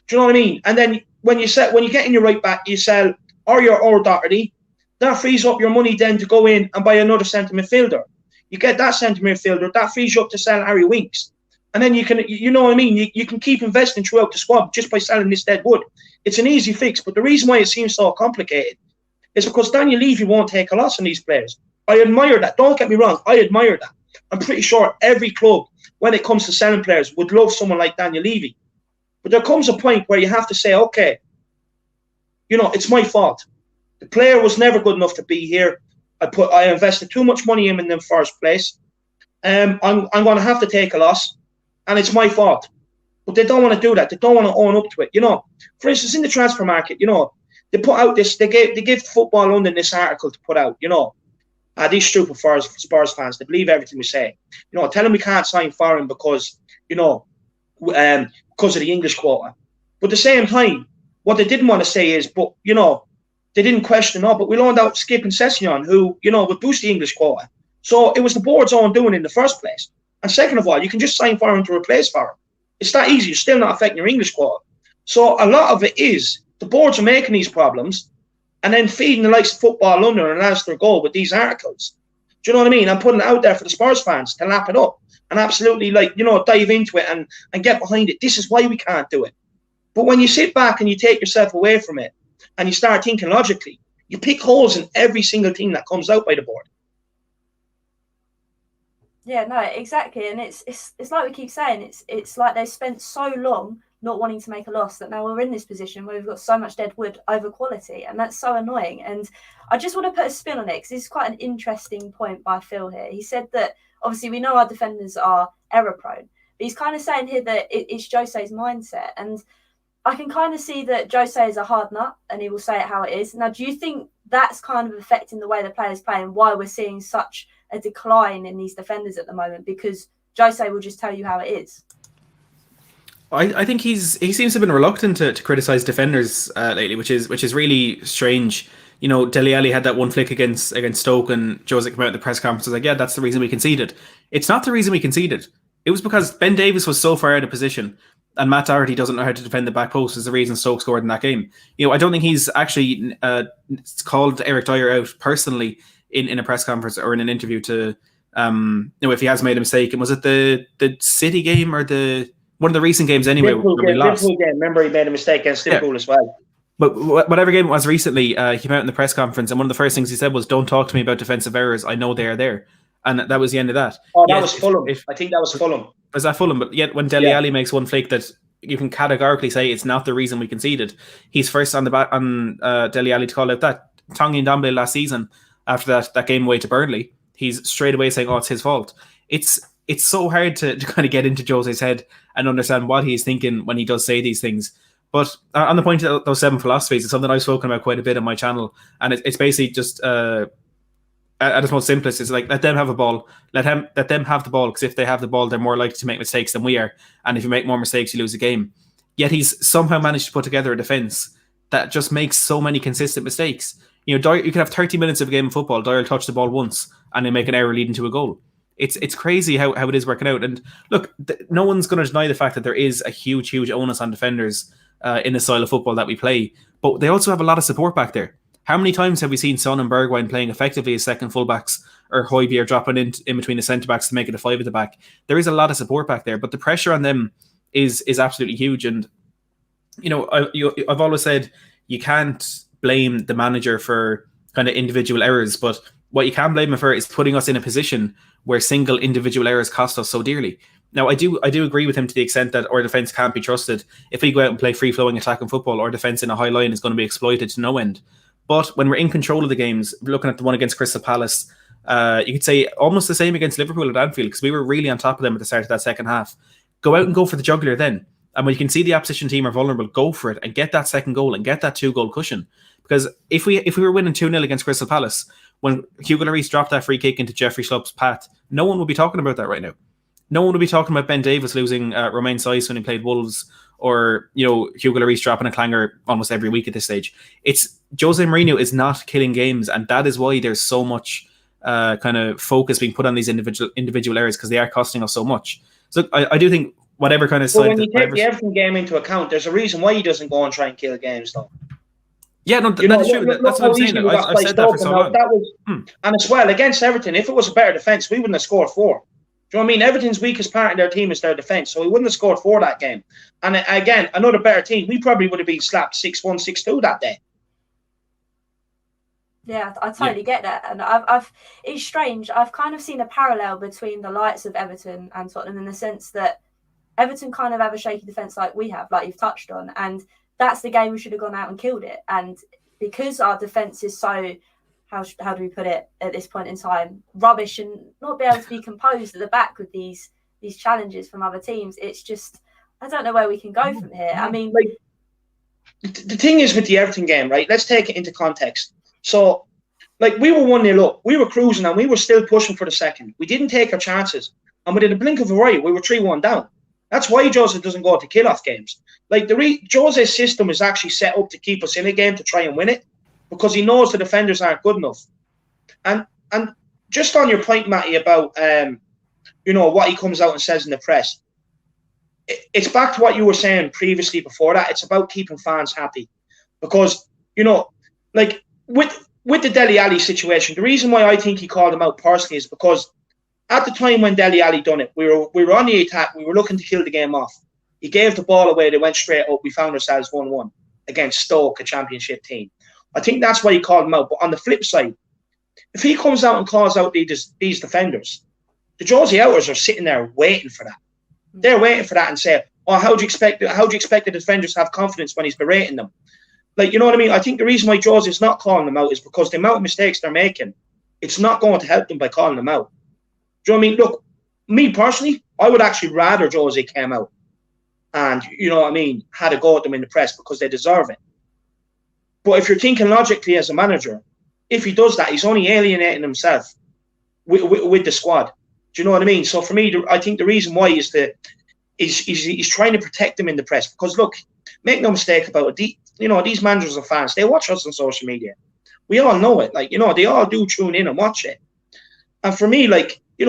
Do you know what I mean? And then when you get in your right-back, you sell Aurier or Doherty. That frees up your money then to go in and buy another centre midfielder. You get that centre midfielder, that frees you up to sell Harry Winks. And then you can, you know what I mean? You can keep investing throughout the squad just by selling this dead wood. It's an easy fix, but the reason why it seems so complicated is because Daniel Levy won't take a loss on these players. I admire that. Don't get me wrong. I admire that. I'm pretty sure every club, when it comes to selling players, would love someone like Daniel Levy. But there comes a point where you have to say, okay, it's my fault. The player was never good enough to be here. I invested too much money in him in the first place. I'm going to have to take a loss, and it's my fault. But they don't want to do that. They don't want to own up to it. For instance, in the transfer market, they put out this. They give Football London this article to put out. These stupid Spurs fans, they believe everything we say. Tell them we can't sign foreign because because of the English quota. But at the same time, what they didn't want to say is, but they didn't question, but we loaned out Skip and Sessegnon, who, would boost the English quota. So it was the board's own doing in the first place. And second of all, you can just sign foreign to replace foreign. It's that easy. You're still not affecting your English quota. So a lot of it is the boards are making these problems and then feeding the likes of Football London and Alistair Gold with these articles. Do you know what I mean? I'm putting it out there for the Spurs fans to lap it up and absolutely, dive into it and get behind it. This is why we can't do it. But when you sit back and you take yourself away from it, and you start thinking logically, you pick holes in every single thing that comes out by the board. Yeah, no, exactly. And it's like we keep saying, it's like they spent so long not wanting to make a loss that now we're in this position where we've got so much dead wood over quality. And that's so annoying. And I just want to put a spin on it because this is quite an interesting point by Phil here. He said that obviously we know our defenders are error prone, but he's kind of saying here that it's Jose's mindset. And I can kind of see that Jose is a hard nut and he will say it how it is. Now, do you think that's kind of affecting the way the players play and why we're seeing such a decline in these defenders at the moment? Because Jose will just tell you how it is. I think he seems to have been reluctant to criticise defenders lately, which is really strange. Dele Alli had that one flick against Stoke and Jose came out at the press conference and was like, yeah, that's the reason we conceded. It's not the reason we conceded. It was because Ben Davies was so far out of position. And Matt Doherty doesn't know how to defend the back post is the reason Stoke scored in that game. I don't think he's actually called Eric Dyer out personally in a press conference or in an interview to, if he has made a mistake. And was it the City game or one of the recent games anyway? Liverpool game. Remember, he made a mistake against Liverpool as well. But whatever game it was recently, he came out in the press conference, and one of the first things he said was, "Don't talk to me about defensive errors. I know they are there." And that was the end of that. Oh, that was Fulham. I think that was Fulham. Was that Fulham? But yet when Dele Alli makes one flick that you can categorically say it's not the reason we conceded, he's first on the back on Dele Alli to call out that. Tanguy Ndombele last season, after that game away to Burnley, he's straight away saying, "Oh, it's his fault." It's so hard to kind of get into Jose's head and understand what he's thinking when he does say these things. But on the point of those 7 philosophies, it's something I've spoken about quite a bit on my channel, and it's basically just at its most simplest, it's like, let them have a ball, let them have the ball, because if they have the ball, they're more likely to make mistakes than we are, and if you make more mistakes, you lose the game. Yet he's somehow managed to put together a defence that just makes so many consistent mistakes. Dyer, you can have 30 minutes of a game of football, Dyer will touch the ball once, and they make an error leading to a goal. It's crazy how it is working out. And look, no one's going to deny the fact that there is a huge onus on defenders in the style of football that we play, but they also have a lot of support back there. How many times have we seen Son and Bergwijn playing effectively as second fullbacks, or Højbjerg dropping in between the centre-backs to make it a 5 at the back? There is a lot of support back there, but the pressure on them is absolutely huge. And I've always said you can't blame the manager for kind of individual errors, but what you can blame him for is putting us in a position where single individual errors cost us so dearly. Now, I do agree with him to the extent that our defence can't be trusted. If we go out and play free-flowing attacking football, our defence in a high line is going to be exploited to no end. But when we're in control of the games, looking at the one against Crystal Palace, you could say almost the same against Liverpool at Anfield, because we were really on top of them at the start of that second half. Go out and go for the jugular then. And when you can see the opposition team are vulnerable, go for it and get that second goal and get that 2-goal cushion. Because if we were winning 2-0 against Crystal Palace, when Hugo Lloris dropped that free kick into Jeffrey Schlupp's path, no one would be talking about that right now. No one would be talking about Ben Davies losing Romain Saiss when he played Wolves, or Hugo Lloris dropping a clanger almost every week at this stage. It's Jose Mourinho is not killing games, and that is why there's so much kind of focus being put on these individual errors, because they are costing us so much. So I do think whatever kind of side. Well, when you take the Everton game into account, there's a reason why he doesn't go and try and kill games, though. Yeah, no, that's true. That's what I'm saying. I've said that for so long. And as well, against Everton, if it was a better defence, we wouldn't have scored 4. Do you know what I mean? Everton's weakest part of their team is their defence, so we wouldn't have scored 4 that game. And again, another better team, we probably would have been slapped 6-1, 6-2 that day. Yeah, I totally get that. And it's strange. I've kind of seen a parallel between the likes of Everton and Tottenham, in the sense that Everton kind of have a shaky defence like we have, like you've touched on. And that's the game we should have gone out and killed it. And because our defence is so, how do we put it at this point in time, rubbish, and not be able to be composed at the back with these challenges from other teams, it's just, I don't know where we can go from here. I mean, the thing is with the Everton game, right? Let's take it into context. So, we were 1-0 up, we were cruising, and we were still pushing for the second. We didn't take our chances, and within a blink of an eye, we were 3-1 down. That's why Jose doesn't go to kill-off games. Jose's system is actually set up to keep us in a game to try and win it, because he knows the defenders aren't good enough. And just on your point, Matty, about what he comes out and says in the press, it's back to what you were saying previously before that. It's about keeping fans happy, because with the Dele Alli situation, the reason why I think he called him out personally is because at the time when Dele Alli done it, we were on the attack, we were looking to kill the game off. He gave the ball away, they went straight up, we found ourselves 1-1 against Stoke, a championship team. I think that's why he called him out. But on the flip side, if he comes out and calls out these defenders, the Josie outers are sitting there waiting for that. They're waiting for that and say, "Oh, how do you expect the defenders to have confidence when he's berating them?" You know what I mean? I think the reason why Josie's not calling them out is because the amount of mistakes they're making, it's not going to help them by calling them out. Do you know what I mean? Look, me personally, I would actually rather Jose came out and, had a go at them in the press, because they deserve it. But if you're thinking logically as a manager, if he does that, he's only alienating himself with the squad. Do you know what I mean? So for me, I think the reason why is he's trying to protect them in the press. Because look, make no mistake about it, these managers and fans, they watch us on social media. We all know it. They all do tune in and watch it. And for me,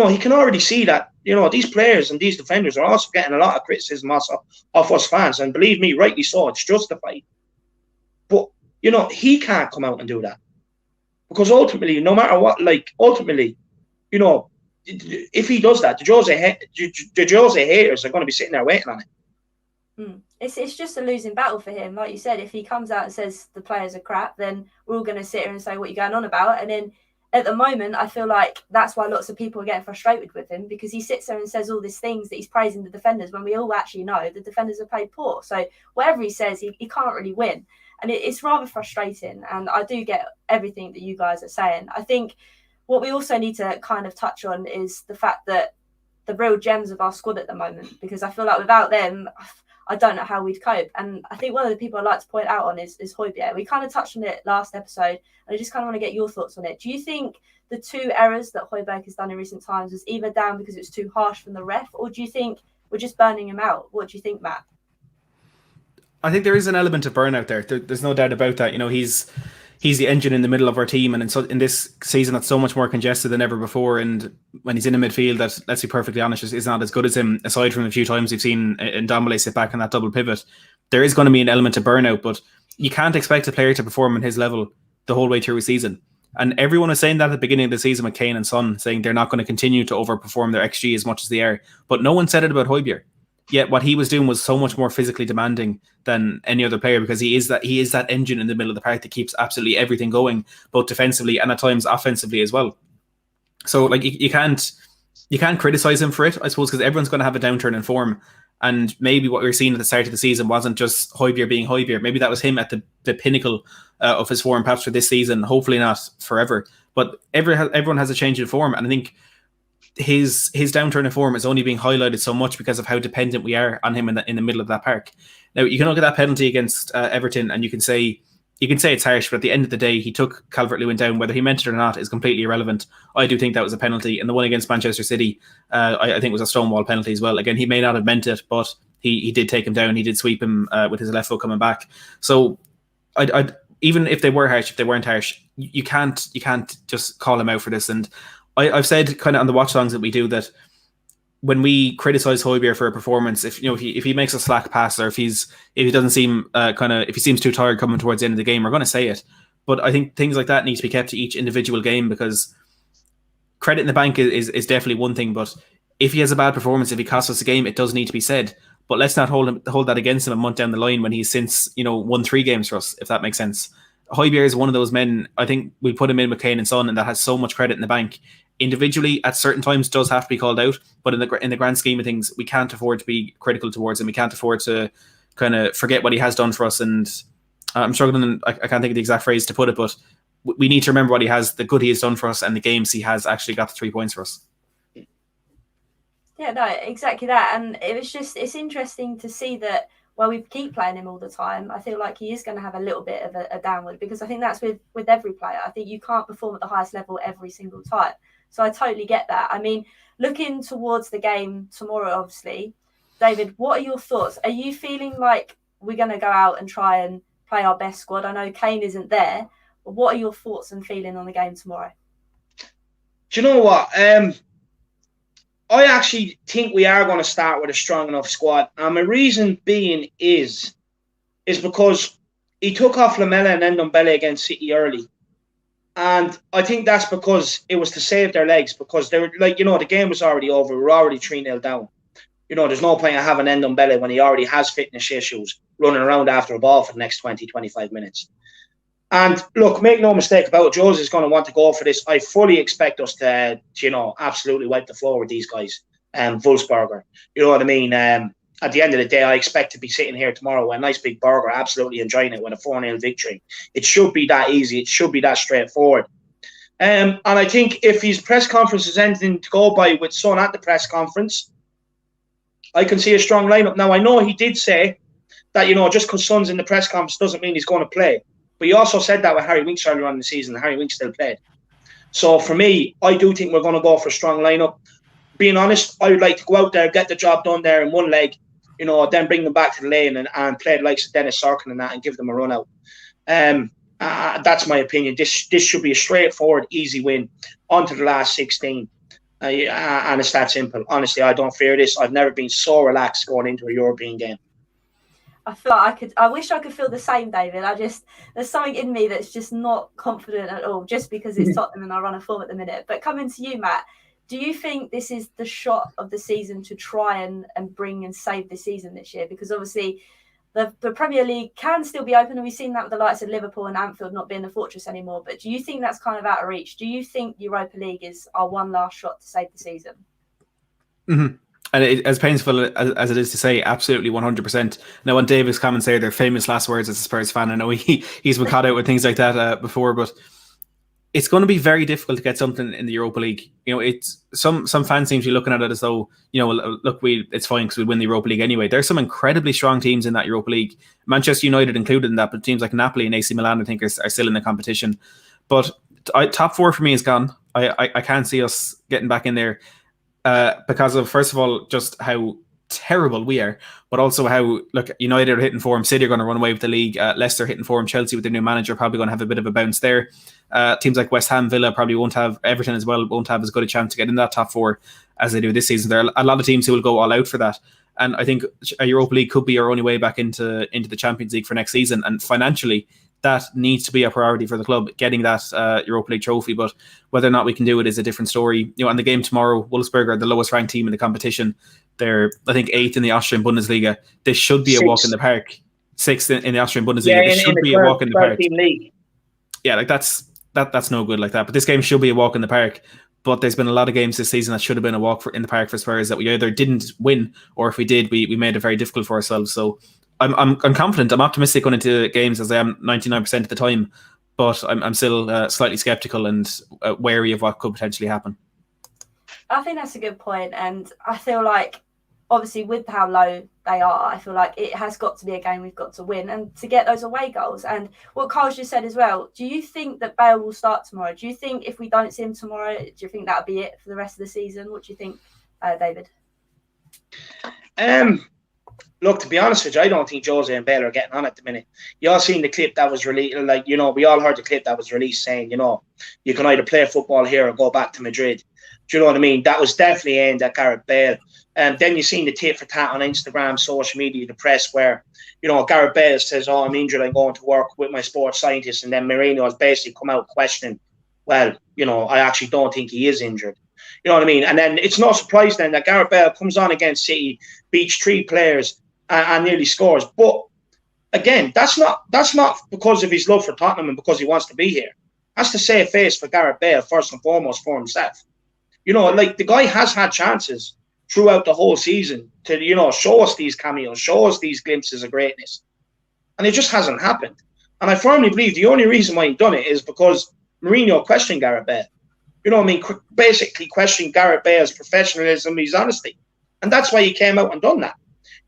he can already see that, these players and these defenders are also getting a lot of criticism also off us fans. And believe me, rightly so, it's justified. But, he can't come out and do that. Because ultimately, no matter what, if he does that, the Jose haters are going to be sitting there waiting on it. It's just a losing battle for him. Like you said, if he comes out and says the players are crap, then we're all going to sit here and say, what are you going on about? And then at the moment, I feel like that's why lots of people are getting frustrated with him, because he sits there and says all these things that he's praising the defenders when we all actually know the defenders have played poor. So whatever he says, he can't really win. And it's rather frustrating. And I do get everything that you guys are saying. I think what we also need to kind of touch on is the fact that the real gems of our squad at the moment, because I feel like without them, I don't know how we'd cope. And I think one of the people I'd like to point out on is Højbjerg. We kind of touched on it last episode, and I just kind of want to get your thoughts on it. Do you think the 2 errors that Højbjerg has done in recent times was either down because it was too harsh from the ref, or do you think we're just burning him out? What do you think, Matt? I think there is an element of burnout there. There's no doubt about that. He's the engine in the middle of our team, and in this season that's so much more congested than ever before. And when he's in a midfield that, let's be perfectly honest, is not as good as him, aside from a few times we've seen Ndombele sit back on that double pivot, there is going to be an element of burnout. But you can't expect a player to perform on his level the whole way through a season. And everyone was saying that at the beginning of the season with Kane and Son, saying they're not going to continue to overperform their XG as much as they are. But no one said it about Højbjerg. Yet what he was doing was so much more physically demanding than any other player, because he is that engine in the middle of the park that keeps absolutely everything going, both defensively and at times offensively as well. So like you can't criticize him for it, I suppose, because everyone's going to have a downturn in form. And maybe what we were seeing at the start of the season wasn't just Højbjerg being Højbjerg. Maybe that was him at the pinnacle of his form, perhaps for this season. Hopefully not forever. But everyone has a change in form, and I think his downturn in form is only being highlighted so much because of how dependent we are on him in the middle of that park. Now, you can look at that penalty against Everton, and you can say it's harsh, but at the end of the day, he took Calvert-Lewin down. Whether he meant it or not is completely irrelevant. I do think that was a penalty, and the one against Manchester City, I think was a stonewall penalty as well. Again, he may not have meant it, but he did take him down. He did sweep him with his left foot coming back. So, even if they were harsh, if they weren't harsh, you can't just call him out for this. And I've said kind of on the watch songs that we do that when we criticize Højbjerg for a performance, if he makes a slack pass, or if he doesn't seem if he seems too tired coming towards the end of the game, we're going to say it. But I think things like that need to be kept to each individual game, because credit in the bank is definitely one thing. But if he has a bad performance, if he costs us a game, it does need to be said. But let's not hold that against him a month down the line when he's since won 3 games for us, if that makes sense. Højbjerg is one of those men. I think we put him in with Kane and Son, and that has so much credit in the bank. Individually, at certain times, does have to be called out, but in the grand scheme of things, we can't afford to be critical towards him. We can't afford to kind of forget what he has done for us. And I'm struggling, I can't think of the exact phrase to put it, but we need to remember what he has, the good he has done for us, and the games he has actually got the 3 points for us. Yeah, no, exactly that. And it's interesting to see that while we keep playing him all the time, I feel like he is going to have a little bit of a downward, because I think that's with every player. I think you can't perform at the highest level every single time. So I totally get that. I mean, looking towards the game tomorrow, obviously, David, what are your thoughts? Are you feeling like we're going to go out and try and play our best squad? I know Kane isn't there, but what are your thoughts and feeling on the game tomorrow? Do you know what? I actually think we are going to start with a strong enough squad. And my reason being is because he took off Lamela and Ndombele against City early. And I think that's because it was to save their legs, because they were the game was already over. We were already 3-0 down. There's no point in having Ndombele when he already has fitness issues running around after a ball for the next 20, 25 minutes. And look, make no mistake about it, Jose is going to want to go for this. I fully expect us to, absolutely wipe the floor with these guys. Wolfsburger, you know what I mean? At the end of the day, I expect to be sitting here tomorrow with a nice big burger, absolutely enjoying it with a 4-0 victory. It should be that easy. It should be that straightforward. And I think if his press conference is anything to go by with Son at the press conference, I can see a strong lineup. Now, I know he did say that, just because Son's in the press conference doesn't mean he's going to play. But he also said that with Harry Winks earlier on in the season, and Harry Winks still played. So for me, I do think we're going to go for a strong lineup. Being honest, I would like to go out there, get the job done there in one leg, then bring them back to the lane and play the likes of Dennis Sarkin and that and give them a run out. That's my opinion. This should be a straightforward, easy win onto the last 16. And it's that simple. Honestly, I don't fear this. I've never been so relaxed going into a European game. I feel like I wish I could feel the same, David. There's something in me that's just not confident at all, just because it's Tottenham and I run a form at the minute. But coming to you, Matt, do you think this is the shot of the season to try and bring and save the season this year? Because obviously the Premier League can still be open, and we've seen that with the likes of Liverpool and Anfield not being the fortress anymore. But do you think that's kind of out of reach? Do you think Europa League is our one last shot to save the season? Mm-hmm. And as painful as it is to say, absolutely 100%. Now, on David's comments there, they're famous last words as a Spurs fan. I know he's been caught out with things like that before, but it's going to be very difficult to get something in the Europa League. You know, it's some fans seem to be looking at it as though, you know, look, it's fine because we win the Europa League anyway. There's some incredibly strong teams in that Europa League, Manchester United included in that, but teams like Napoli and AC Milan, I think, are still in the competition. But top four for me is gone. I can't see us getting back in there. Because of, first of all, just how terrible we are, but also how, look, United are hitting form, City are going to run away with the league, Leicester hitting form, Chelsea with their new manager probably going to have a bit of a bounce there. Teams like West Ham, Villa probably won't have, Everton as well, won't have as good a chance to get in that top four as they do this season. There are a lot of teams who will go all out for that. And I think a Europa League could be our only way back into the Champions League for next season. And financially, that needs to be a priority for the club, getting that Europa League trophy. But whether or not we can do it is a different story. You know, on the game tomorrow, Wolfsburg are the lowest ranked team in the competition. They're, I think, 8th in the Austrian Bundesliga. This should be a walk in the park. 6th in the Austrian Bundesliga. This should be a walk in the park. Yeah, like that's no good like that. But this game should be a walk in the park. But there's been a lot of games this season that should have been a walk in the park for Spurs that we either didn't win, or if we did, we made it very difficult for ourselves. So I'm confident. I'm optimistic going into games, as I am 99% of the time, but I'm still slightly skeptical and wary of what could potentially happen. I think that's a good point, and I feel like, obviously, with how low they are, I feel like it has got to be a game we've got to win and to get those away goals. And what Carl's just said as well, do you think that Bale will start tomorrow? Do you think if we don't see him tomorrow, do you think that'll be it for the rest of the season? What do you think, David? Look, to be honest with you, I don't think Jose and Bale are getting on at the minute. You all seen the clip that was released, like, you know, we all heard the clip that was released saying, you know, you can either play football here or go back to Madrid. Do you know what I mean? That was definitely aimed at Gareth Bale. And then you seen the tit for tat on Instagram, social media, the press, where, you know, Gareth Bale says, oh, I'm injured, I'm going to work with my sports scientist. And then Mourinho has basically come out questioning, well, you know, I actually don't think he is injured. You know what I mean? And then it's no surprise then that Gareth Bale comes on against City, beats 3 players, and nearly scores. But again, that's not because of his love for Tottenham and because he wants to be here. That's to save face for Gareth Bale, first and foremost, for himself. You know, like, the guy has had chances throughout the whole season to, you know, show us these cameos, show us these glimpses of greatness. And it just hasn't happened. And I firmly believe the only reason why he done it is because Mourinho questioned Gareth Bale. You know what I mean? Basically questioned Gareth Bale's professionalism, his honesty. And that's why he came out and done that.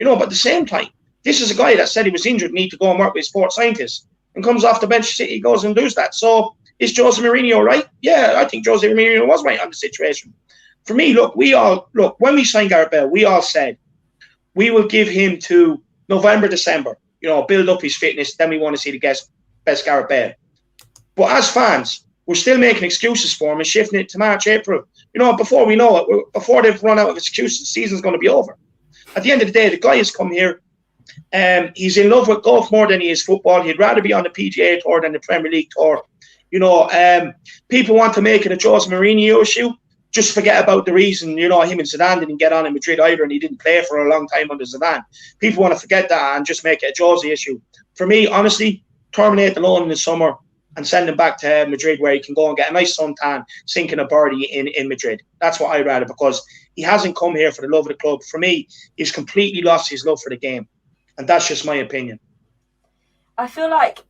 You know, but at the same time, this is a guy that said he was injured, need to go and work with a sports scientist, and comes off the bench, City goes and does that. So is Jose Mourinho right? Yeah, I think Jose Mourinho was right on the situation. For me, look, when we signed Gareth Bale, we all said we will give him to November, December, you know, build up his fitness, then we want to see the best Gareth Bale. But as fans, we're still making excuses for him and shifting it to March, April. You know, before we know it, before they've run out of excuses, the season's going to be over. At the end of the day, the guy has come here. He's in love with golf more than he is football. He'd rather be on the PGA Tour than the Premier League Tour. You know, people want to make it a Jose Mourinho issue. Just forget about the reason, you know, him and Zidane didn't get on in Madrid either, and he didn't play for a long time under Zidane. People want to forget that and just make it a Jose issue. For me, honestly, terminate the loan in the summer and send him back to Madrid, where he can go and get a nice suntan, sinking a birdie in Madrid. That's what I'd rather, because he hasn't come here for the love of the club. For me, he's completely lost his love for the game. And that's just my opinion. I feel like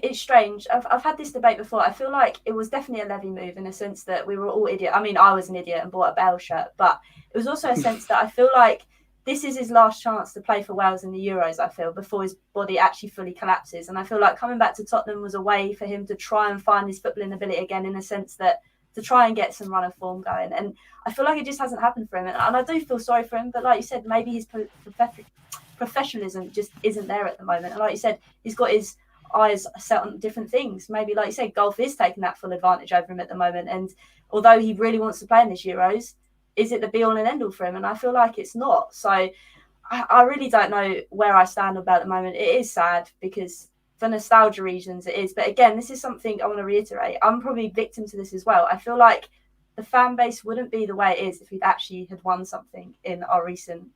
it's strange. I've had this debate before. I feel like it was definitely a Levy move in a sense that we were all idiots. I mean, I was an idiot and bought a Bale shirt, but it was also a sense that I feel like this is his last chance to play for Wales in the Euros, I feel, before his body actually fully collapses. And I feel like coming back to Tottenham was a way for him to try and find his footballing ability again, in a sense that to try and get some run of form going. And I feel like it just hasn't happened for him. And I do feel sorry for him, but like you said, maybe his professionalism just isn't there at the moment. And like you said, he's got his eyes set on different things. Maybe, like you said, golf is taking that full advantage over him at the moment. And although he really wants to play in this Euros, is it the be all and end all for him? And I feel like it's not. So I really don't know where I stand about the moment. It is sad because for nostalgia reasons it is. But again, this is something I want to reiterate. I'm probably victim to this as well. I feel like the fan base wouldn't be the way it is if we'd actually had won something in our recent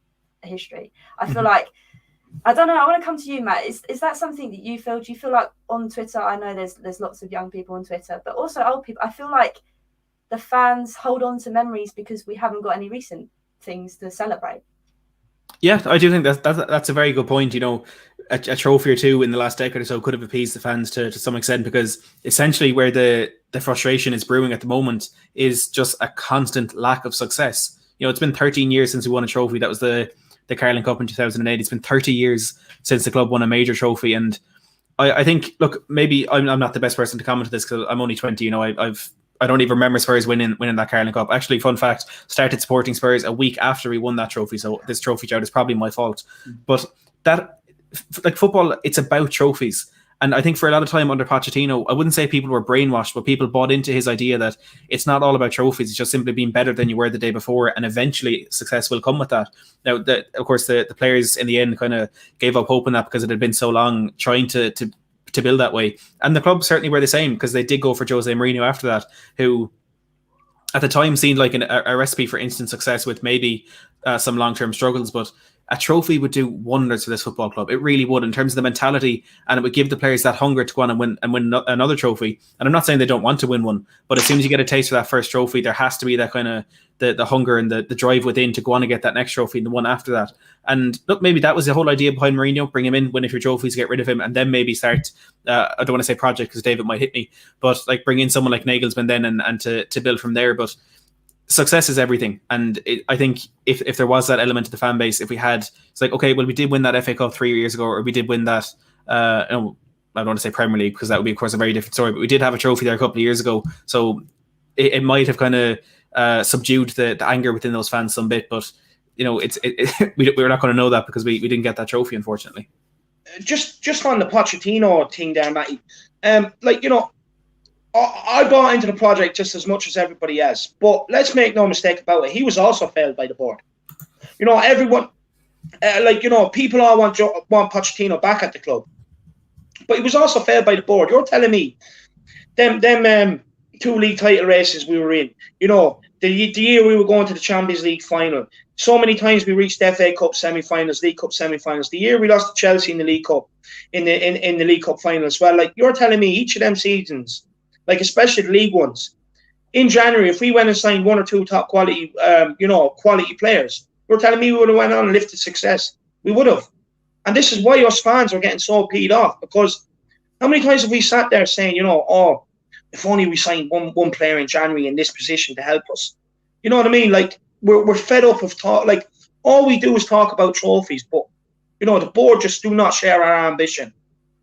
history. I feel like, I don't know, I want to come to you, Matt. Is that something that you feel? Do you feel like on Twitter, I know there's lots of young people on Twitter, but also old people, I feel like the fans hold on to memories because we haven't got any recent things to celebrate. Yeah, I do think that's a very good point. You know, a trophy or two in the last decade or so could have appeased the fans to some extent, because essentially where the frustration is brewing at the moment is just a constant lack of success. You know, it's been 13 years since we won a trophy. That was the Carling Cup in 2008. It's been 30 years since the club won a major trophy. And I think, look, maybe I'm not the best person to comment on this because I'm only 20. You know, I don't even remember Spurs winning that Carling Cup. Actually, fun fact, started supporting Spurs a week after we won that trophy. So this trophy shout is probably my fault. But that, like football, it's about trophies. And I think for a lot of time under Pochettino, I wouldn't say people were brainwashed, but people bought into his idea that it's not all about trophies. It's just simply being better than you were the day before. And eventually success will come with that. Now, of course, the players in the end kind of gave up hope on that because it had been so long trying to build that way. And the club certainly were the same, because they did go for Jose Mourinho after that, who at the time seemed like a recipe for instant success with maybe some long-term struggles, but a trophy would do wonders for this football club. It really would, in terms of the mentality, and it would give the players that hunger to go on and win another trophy. And I'm not saying they don't want to win one, but as soon as you get a taste for that first trophy, there has to be that kind of the hunger and the drive within to go on and get that next trophy and the one after that. And look, maybe that was the whole idea behind Mourinho: bring him in, win a few trophies, get rid of him, and then maybe start, I don't want to say project because David might hit me, but like bring in someone like Nagelsmann then and to build from there. But success is everything. And I think if there was that element to the fan base, if we had, it's like, okay, well, we did win that FA Cup 3 years ago, or we did win that, I don't want to say Premier League because that would be, of course, a very different story, but we did have a trophy there a couple of years ago. So it might have kind of subdued the anger within those fans some bit, but you know, we're not going to know that because we didn't get that trophy, unfortunately. Just on the Pochettino thing there, Matty, like, you know, I bought into the project just as much as everybody else, but let's make no mistake about it. He was also failed by the board. You know, everyone, like, you know, people all want Pochettino back at the club, but he was also failed by the board. You're telling me them 2 league title races we were in, you know, the year we were going to the Champions League final, so many times we reached FA Cup semi-finals, League Cup semi-finals. The year we lost to Chelsea in the League Cup, in the League Cup final as well. Like, you're telling me each of them seasons, like especially the league ones, in January, if we went and signed 1 or 2 top quality, quality players, you're telling me we would have went on and lifted success? We would have. And this is why us fans are getting so peed off, because how many times have we sat there saying, you know, oh, if only we signed one player in January in this position to help us. You know what I mean? Like, we're fed up of talk. Like, all we do is talk about trophies, but, you know, the board just do not share our ambition.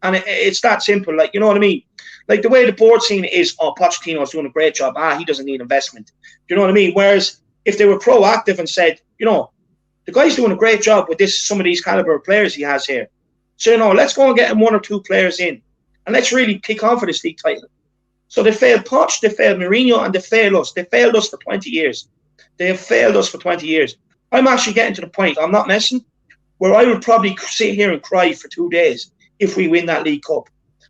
And it's that simple. Like, you know what I mean? Like, the way the board seen it is, oh, Pochettino's doing a great job. He doesn't need investment. Do you know what I mean? Whereas if they were proactive and said, you know, the guy's doing a great job with some of these caliber of players he has here. So, you know, let's go and get him 1 or 2 players in, and let's really kick on for this league title. So they failed Poch, they failed Mourinho, and they failed us. They failed us for 20 years. They have failed us for 20 years. I'm actually getting to the point, I'm not messing, where I would probably sit here and cry for 2 days if we win that League Cup.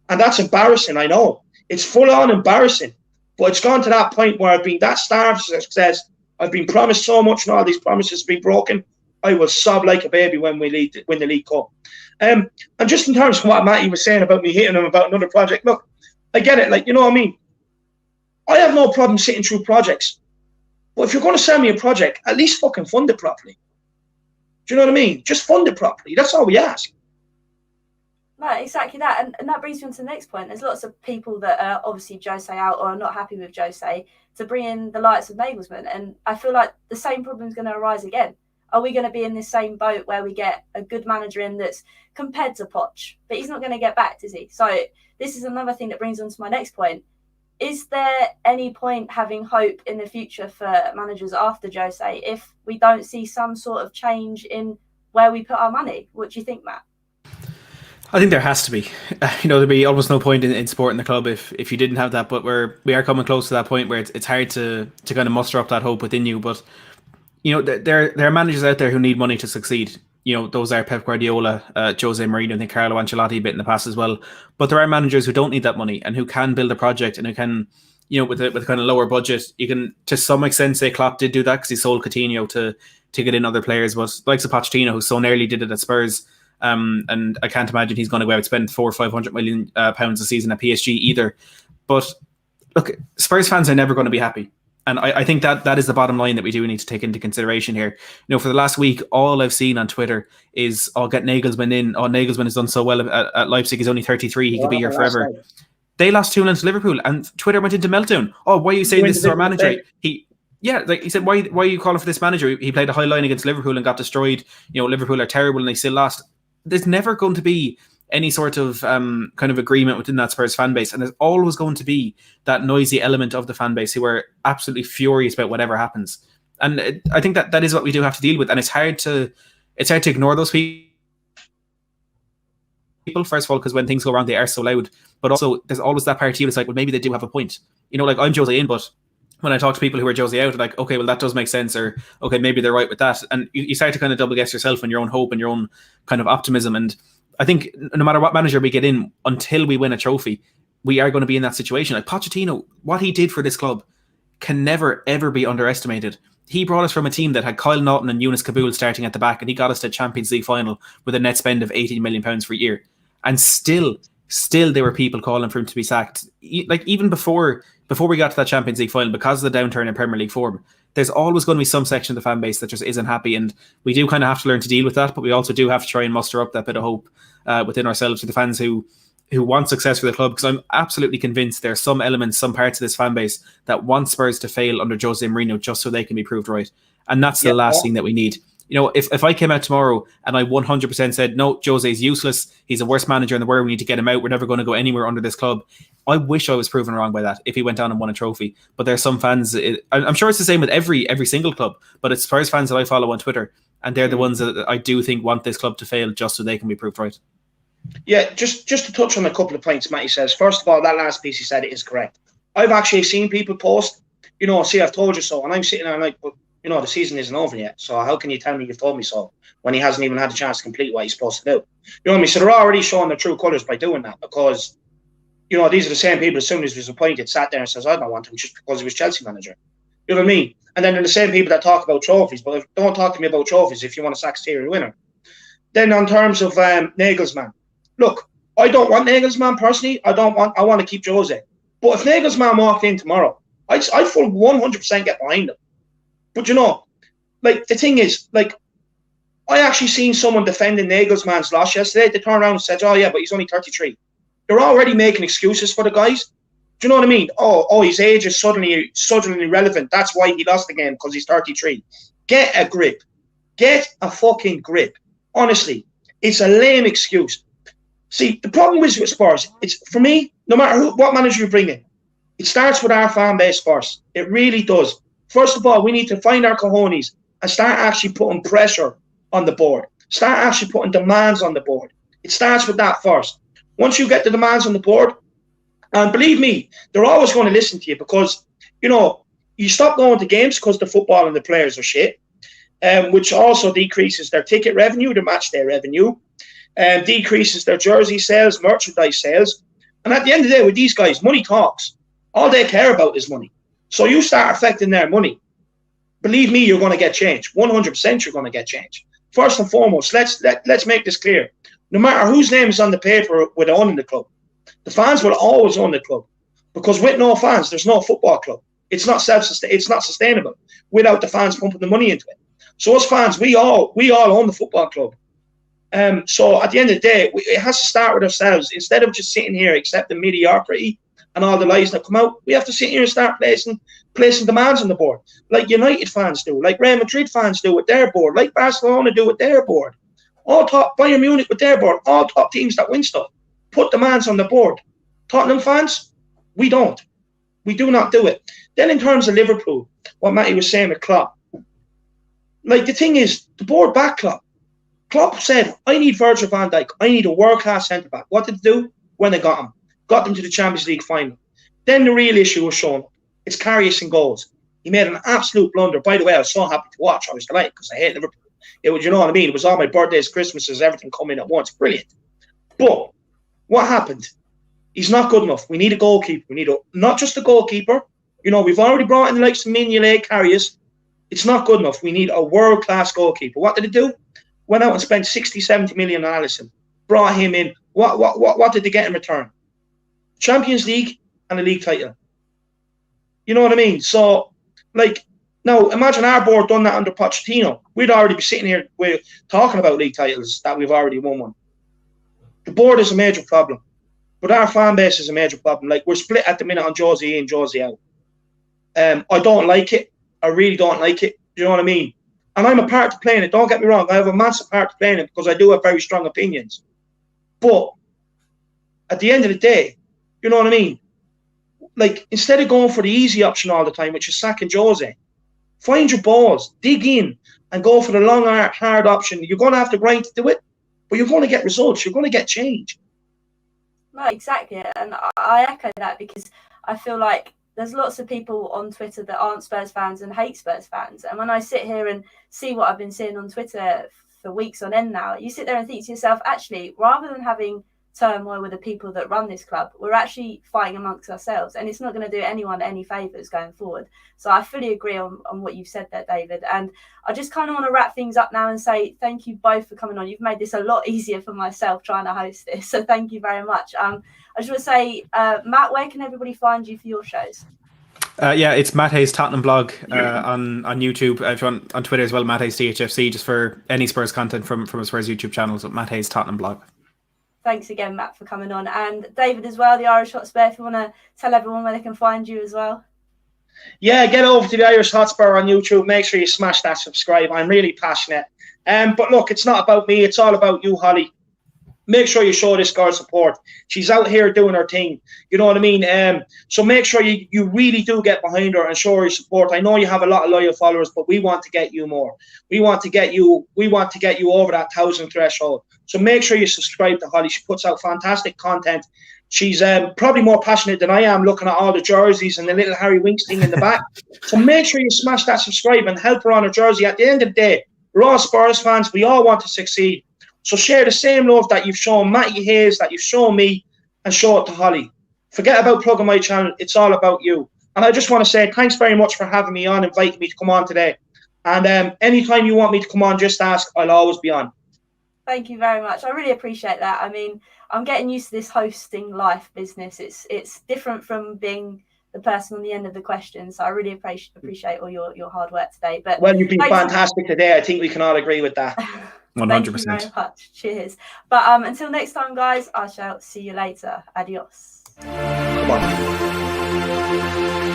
And that's embarrassing, I know. It's full-on embarrassing. But it's gone to that point where I've been that starved for success. I've been promised so much, and all these promises have been broken. I will sob like a baby when we win the League Cup. And just in terms of what Matty was saying about me hitting him about another project, look, I get it. Like, you know what I mean? I have no problem sitting through projects. But if you're going to sell me a project, at least fucking fund it properly. Do you know what I mean? Just fund it properly. That's all we ask. No, exactly that. And that brings me on to the next point. There's lots of people that are obviously Jose out or are not happy with Jose to bring in the likes of Nagelsmann. And I feel like the same problem is going to arise again. Are we going to be in this same boat where we get a good manager in that's compared to Poch, but he's not going to get backed, is he? So this is another thing that brings on to my next point. Is there any point having hope in the future for managers after Jose if we don't see some sort of change in where we put our money? What do you think, Matt? I think there has to be. There'd be almost no point in supporting the club if you didn't have that. But we are coming close to that point where it's hard to kind of muster up that hope within you. But there are managers out there who need money to succeed. Those are Pep Guardiola, Jose Mourinho, I think Carlo Ancelotti a bit in the past as well. But there are managers who don't need that money and who can build a project and who can, with a kind of lower budget, you can to some extent say Klopp did do that because he sold Coutinho to get in other players. But like Pochettino, who so nearly did it at Spurs, and I can't imagine he's going to go out and spend £400 or £500 million pounds a season at PSG either. But look, Spurs fans are never going to be happy. And I think that is the bottom line that we do need to take into consideration here. For the last week, all I've seen on Twitter is, get Nagelsmann in. Nagelsmann has done so well at Leipzig. He's only 33. He could be here forever. They lost 2-0 to Liverpool, and Twitter went into meltdown. Why are you saying this is our manager? He said, why are you calling for this manager? He played a high line against Liverpool and got destroyed. Liverpool are terrible and they still lost. There's never going to be any sort of kind of agreement within that Spurs fan base, and there's always going to be that noisy element of the fan base who are absolutely furious about whatever happens. And I think that is what we do have to deal with, and it's hard to ignore those people. First of all, because when things go wrong, they are so loud. But also, there's always that part of you that's like, well, maybe they do have a point. Like I'm Jose in, but when I talk to people who are Jose out, they're like, okay, well, that does make sense, or okay, maybe they're right with that. And you start to kind of double guess yourself and your own hope and your own kind of optimism. And I think no matter what manager we get in, until we win a trophy, we are going to be in that situation. Like Pochettino, what he did for this club can never, ever be underestimated. He brought us from a team that had Kyle Naughton and Yunus Kabul starting at the back, and he got us to Champions League final with a net spend of £18 million per year. And still there were people calling for him to be sacked. Like even before we got to that Champions League final, because of the downturn in Premier League form, there's always going to be some section of the fan base that just isn't happy, and we do kind of have to learn to deal with that, but we also do have to try and muster up that bit of hope within ourselves for the fans who want success for the club, because I'm absolutely convinced there are some elements, some parts of this fan base that want Spurs to fail under Jose Mourinho just so they can be proved right, and that's the last thing that we need. If I came out tomorrow and I 100% said, no, Jose's useless, he's the worst manager in the world, we need to get him out, we're never going to go anywhere under this club, I wish I was proven wrong by that if he went down and won a trophy. But there are some fans, I'm sure it's the same with every single club, but it's Spurs fans that I follow on Twitter, and they're the ones that I do think want this club to fail just so they can be proved right. Yeah, just to touch on a couple of points Matty says. First of all, that last piece he said, it is correct. I've actually seen people post, see, I've told you so, and I'm sitting there like, well, the season isn't over yet, so how can you tell me you've told me so when he hasn't even had a chance to complete what he's supposed to do? You know what I mean? So they're already showing their true colours by doing that, because, these are the same people, as soon as he was appointed, sat there and says, I don't want him just because he was Chelsea manager. You know what I mean? And then they're the same people that talk about trophies, but don't talk to me about trophies if you want a sack serial winner. Then on terms of Nagelsmann, look, I don't want Nagelsmann personally. I want to keep Jose. But if Nagelsmann walked in tomorrow, I'd full 100% get behind him. But the thing is, I actually seen someone defending Nagelsmann's loss yesterday. They turned around and said, oh yeah, but he's only 33. They're already making excuses for the guys. Do you know what I mean? Oh, his age is suddenly irrelevant. That's why he lost the game, because he's 33. Get a grip. Get a fucking grip. Honestly, it's a lame excuse. See, the problem with Spurs, it's, for me, no matter what manager you bring in, it starts with our fan base first. It really does. First of all, we need to find our cojones and start actually putting pressure on the board. Start actually putting demands on the board. It starts with that first. Once you get the demands on the board, and believe me, they're always going to listen to you, because, you stop going to games because the football and the players are shit, which also decreases their ticket revenue, their match day revenue, decreases their jersey sales, merchandise sales. And at the end of the day, with these guys, money talks. All they care about is money. So you start affecting their money. Believe me, you're going to get change. 100% you're going to get change. First and foremost, let's make this clear. No matter whose name is on the paper with owning the club, the fans will always own the club, because with no fans, there's no football club. It's not sustainable without the fans pumping the money into it. So as fans, we all own the football club. So at the end of the day, it has to start with ourselves. Instead of just sitting here accepting mediocrity and all the lies that come out, we have to sit here and start placing demands on the board, like United fans do, like Real Madrid fans do with their board, like Barcelona do with their board, all top Bayern Munich with their board, all top teams that win stuff. Put demands on the board. Tottenham fans, we don't. We do not do it. Then in terms of Liverpool, what Matty was saying with Klopp, the thing is, the board back Klopp. Klopp said, I need Virgil van Dijk. I need a world-class centre-back. What did they do? When they got them to the Champions League final. Then the real issue was shown. It's Karius and goals. He made an absolute blunder. By the way, I was so happy to watch. I was delighted because I hate Liverpool. It was, you know what I mean? It was all my birthdays, Christmases, everything coming at once. Brilliant. But what happened? He's not good enough. We need a goalkeeper. We need not just a goalkeeper. You know, we've already brought in the likes of Mignolet, Karius. It's not good enough. We need a world-class goalkeeper. What did it do? Went out and spent 60, 70 million on Alisson. Brought him in. What did they get in return? Champions League and a league title. You know what I mean? So, like, now imagine our board done that under Pochettino. We'd already be sitting here talking about league titles that we've already won one. The board is a major problem. But our fan base is a major problem. Like, we're split at the minute on Josie in, Josie out. I don't like it. I really don't like it. Do you know what I mean? And I'm a part to play in it. Don't get me wrong. I have a massive part to play in it because I do have very strong opinions. But at the end of the day, you know what I mean? Like, instead of going for the easy option all the time, which is sacking Jose, find your balls, dig in, and go for the long, hard option. You're going to have to grind to do it, but you're going to get results. You're going to get change. No, exactly. And I echo that because I feel like there's lots of people on Twitter that aren't Spurs fans and hate Spurs fans. And when I sit here and see what I've been seeing on Twitter for weeks on end now, you sit there and think to yourself, actually, rather than having turmoil with the people that run this club, we're actually fighting amongst ourselves, and it's not going to do anyone any favours going forward. So I fully agree on what you've said there, David. And I just kind of want to wrap things up now and say thank you both for coming on. You've made this a lot easier for myself trying to host this, so thank you very much. I just want to say, Matt, where can everybody find you for your shows? It's Matt Hayes Tottenham Blog on YouTube. If you want on Twitter as well, Matt Hayes THFC, just for any Spurs content from a Spurs YouTube channel. So Matt Hayes Tottenham Blog. Thanks again, Matt, for coming on. And David as well, the Irish Hotspur, if you want to tell everyone where they can find you as well. Yeah, get over to the Irish Hotspur on YouTube. Make sure you smash that subscribe. I'm really passionate. But look, it's not about me. It's all about you, Hollie. Make sure you show this girl support. She's out here doing her thing. You know what I mean? So make sure you really do get behind her and show her your support. I know you have a lot of loyal followers, but we want to get you more. We want to get you over that 1,000 threshold. So make sure you subscribe to Hollie. She puts out fantastic content. She's probably more passionate than I am, looking at all the jerseys and the little Harry Winks thing in the back. So make sure you smash that subscribe and help her on her jersey. At the end of the day, we're all Spurs fans. We all want to succeed. So share the same love that you've shown Matty Hayes, that you've shown me, and show it to Hollie. Forget about plugging my channel. It's all about you. And I just want to say thanks very much for having me on, inviting me to come on today. And anytime you want me to come on, just ask. I'll always be on. Thank you very much. I really appreciate that. I mean, I'm getting used to this hosting life business. It's different from being the person on the end of the question. So I really appreciate all your hard work today. But well, you've been fantastic today. I think we can all agree with that. 100%. Thank you very much. Cheers. But until next time, guys, I shall see you later. Adios. Come on.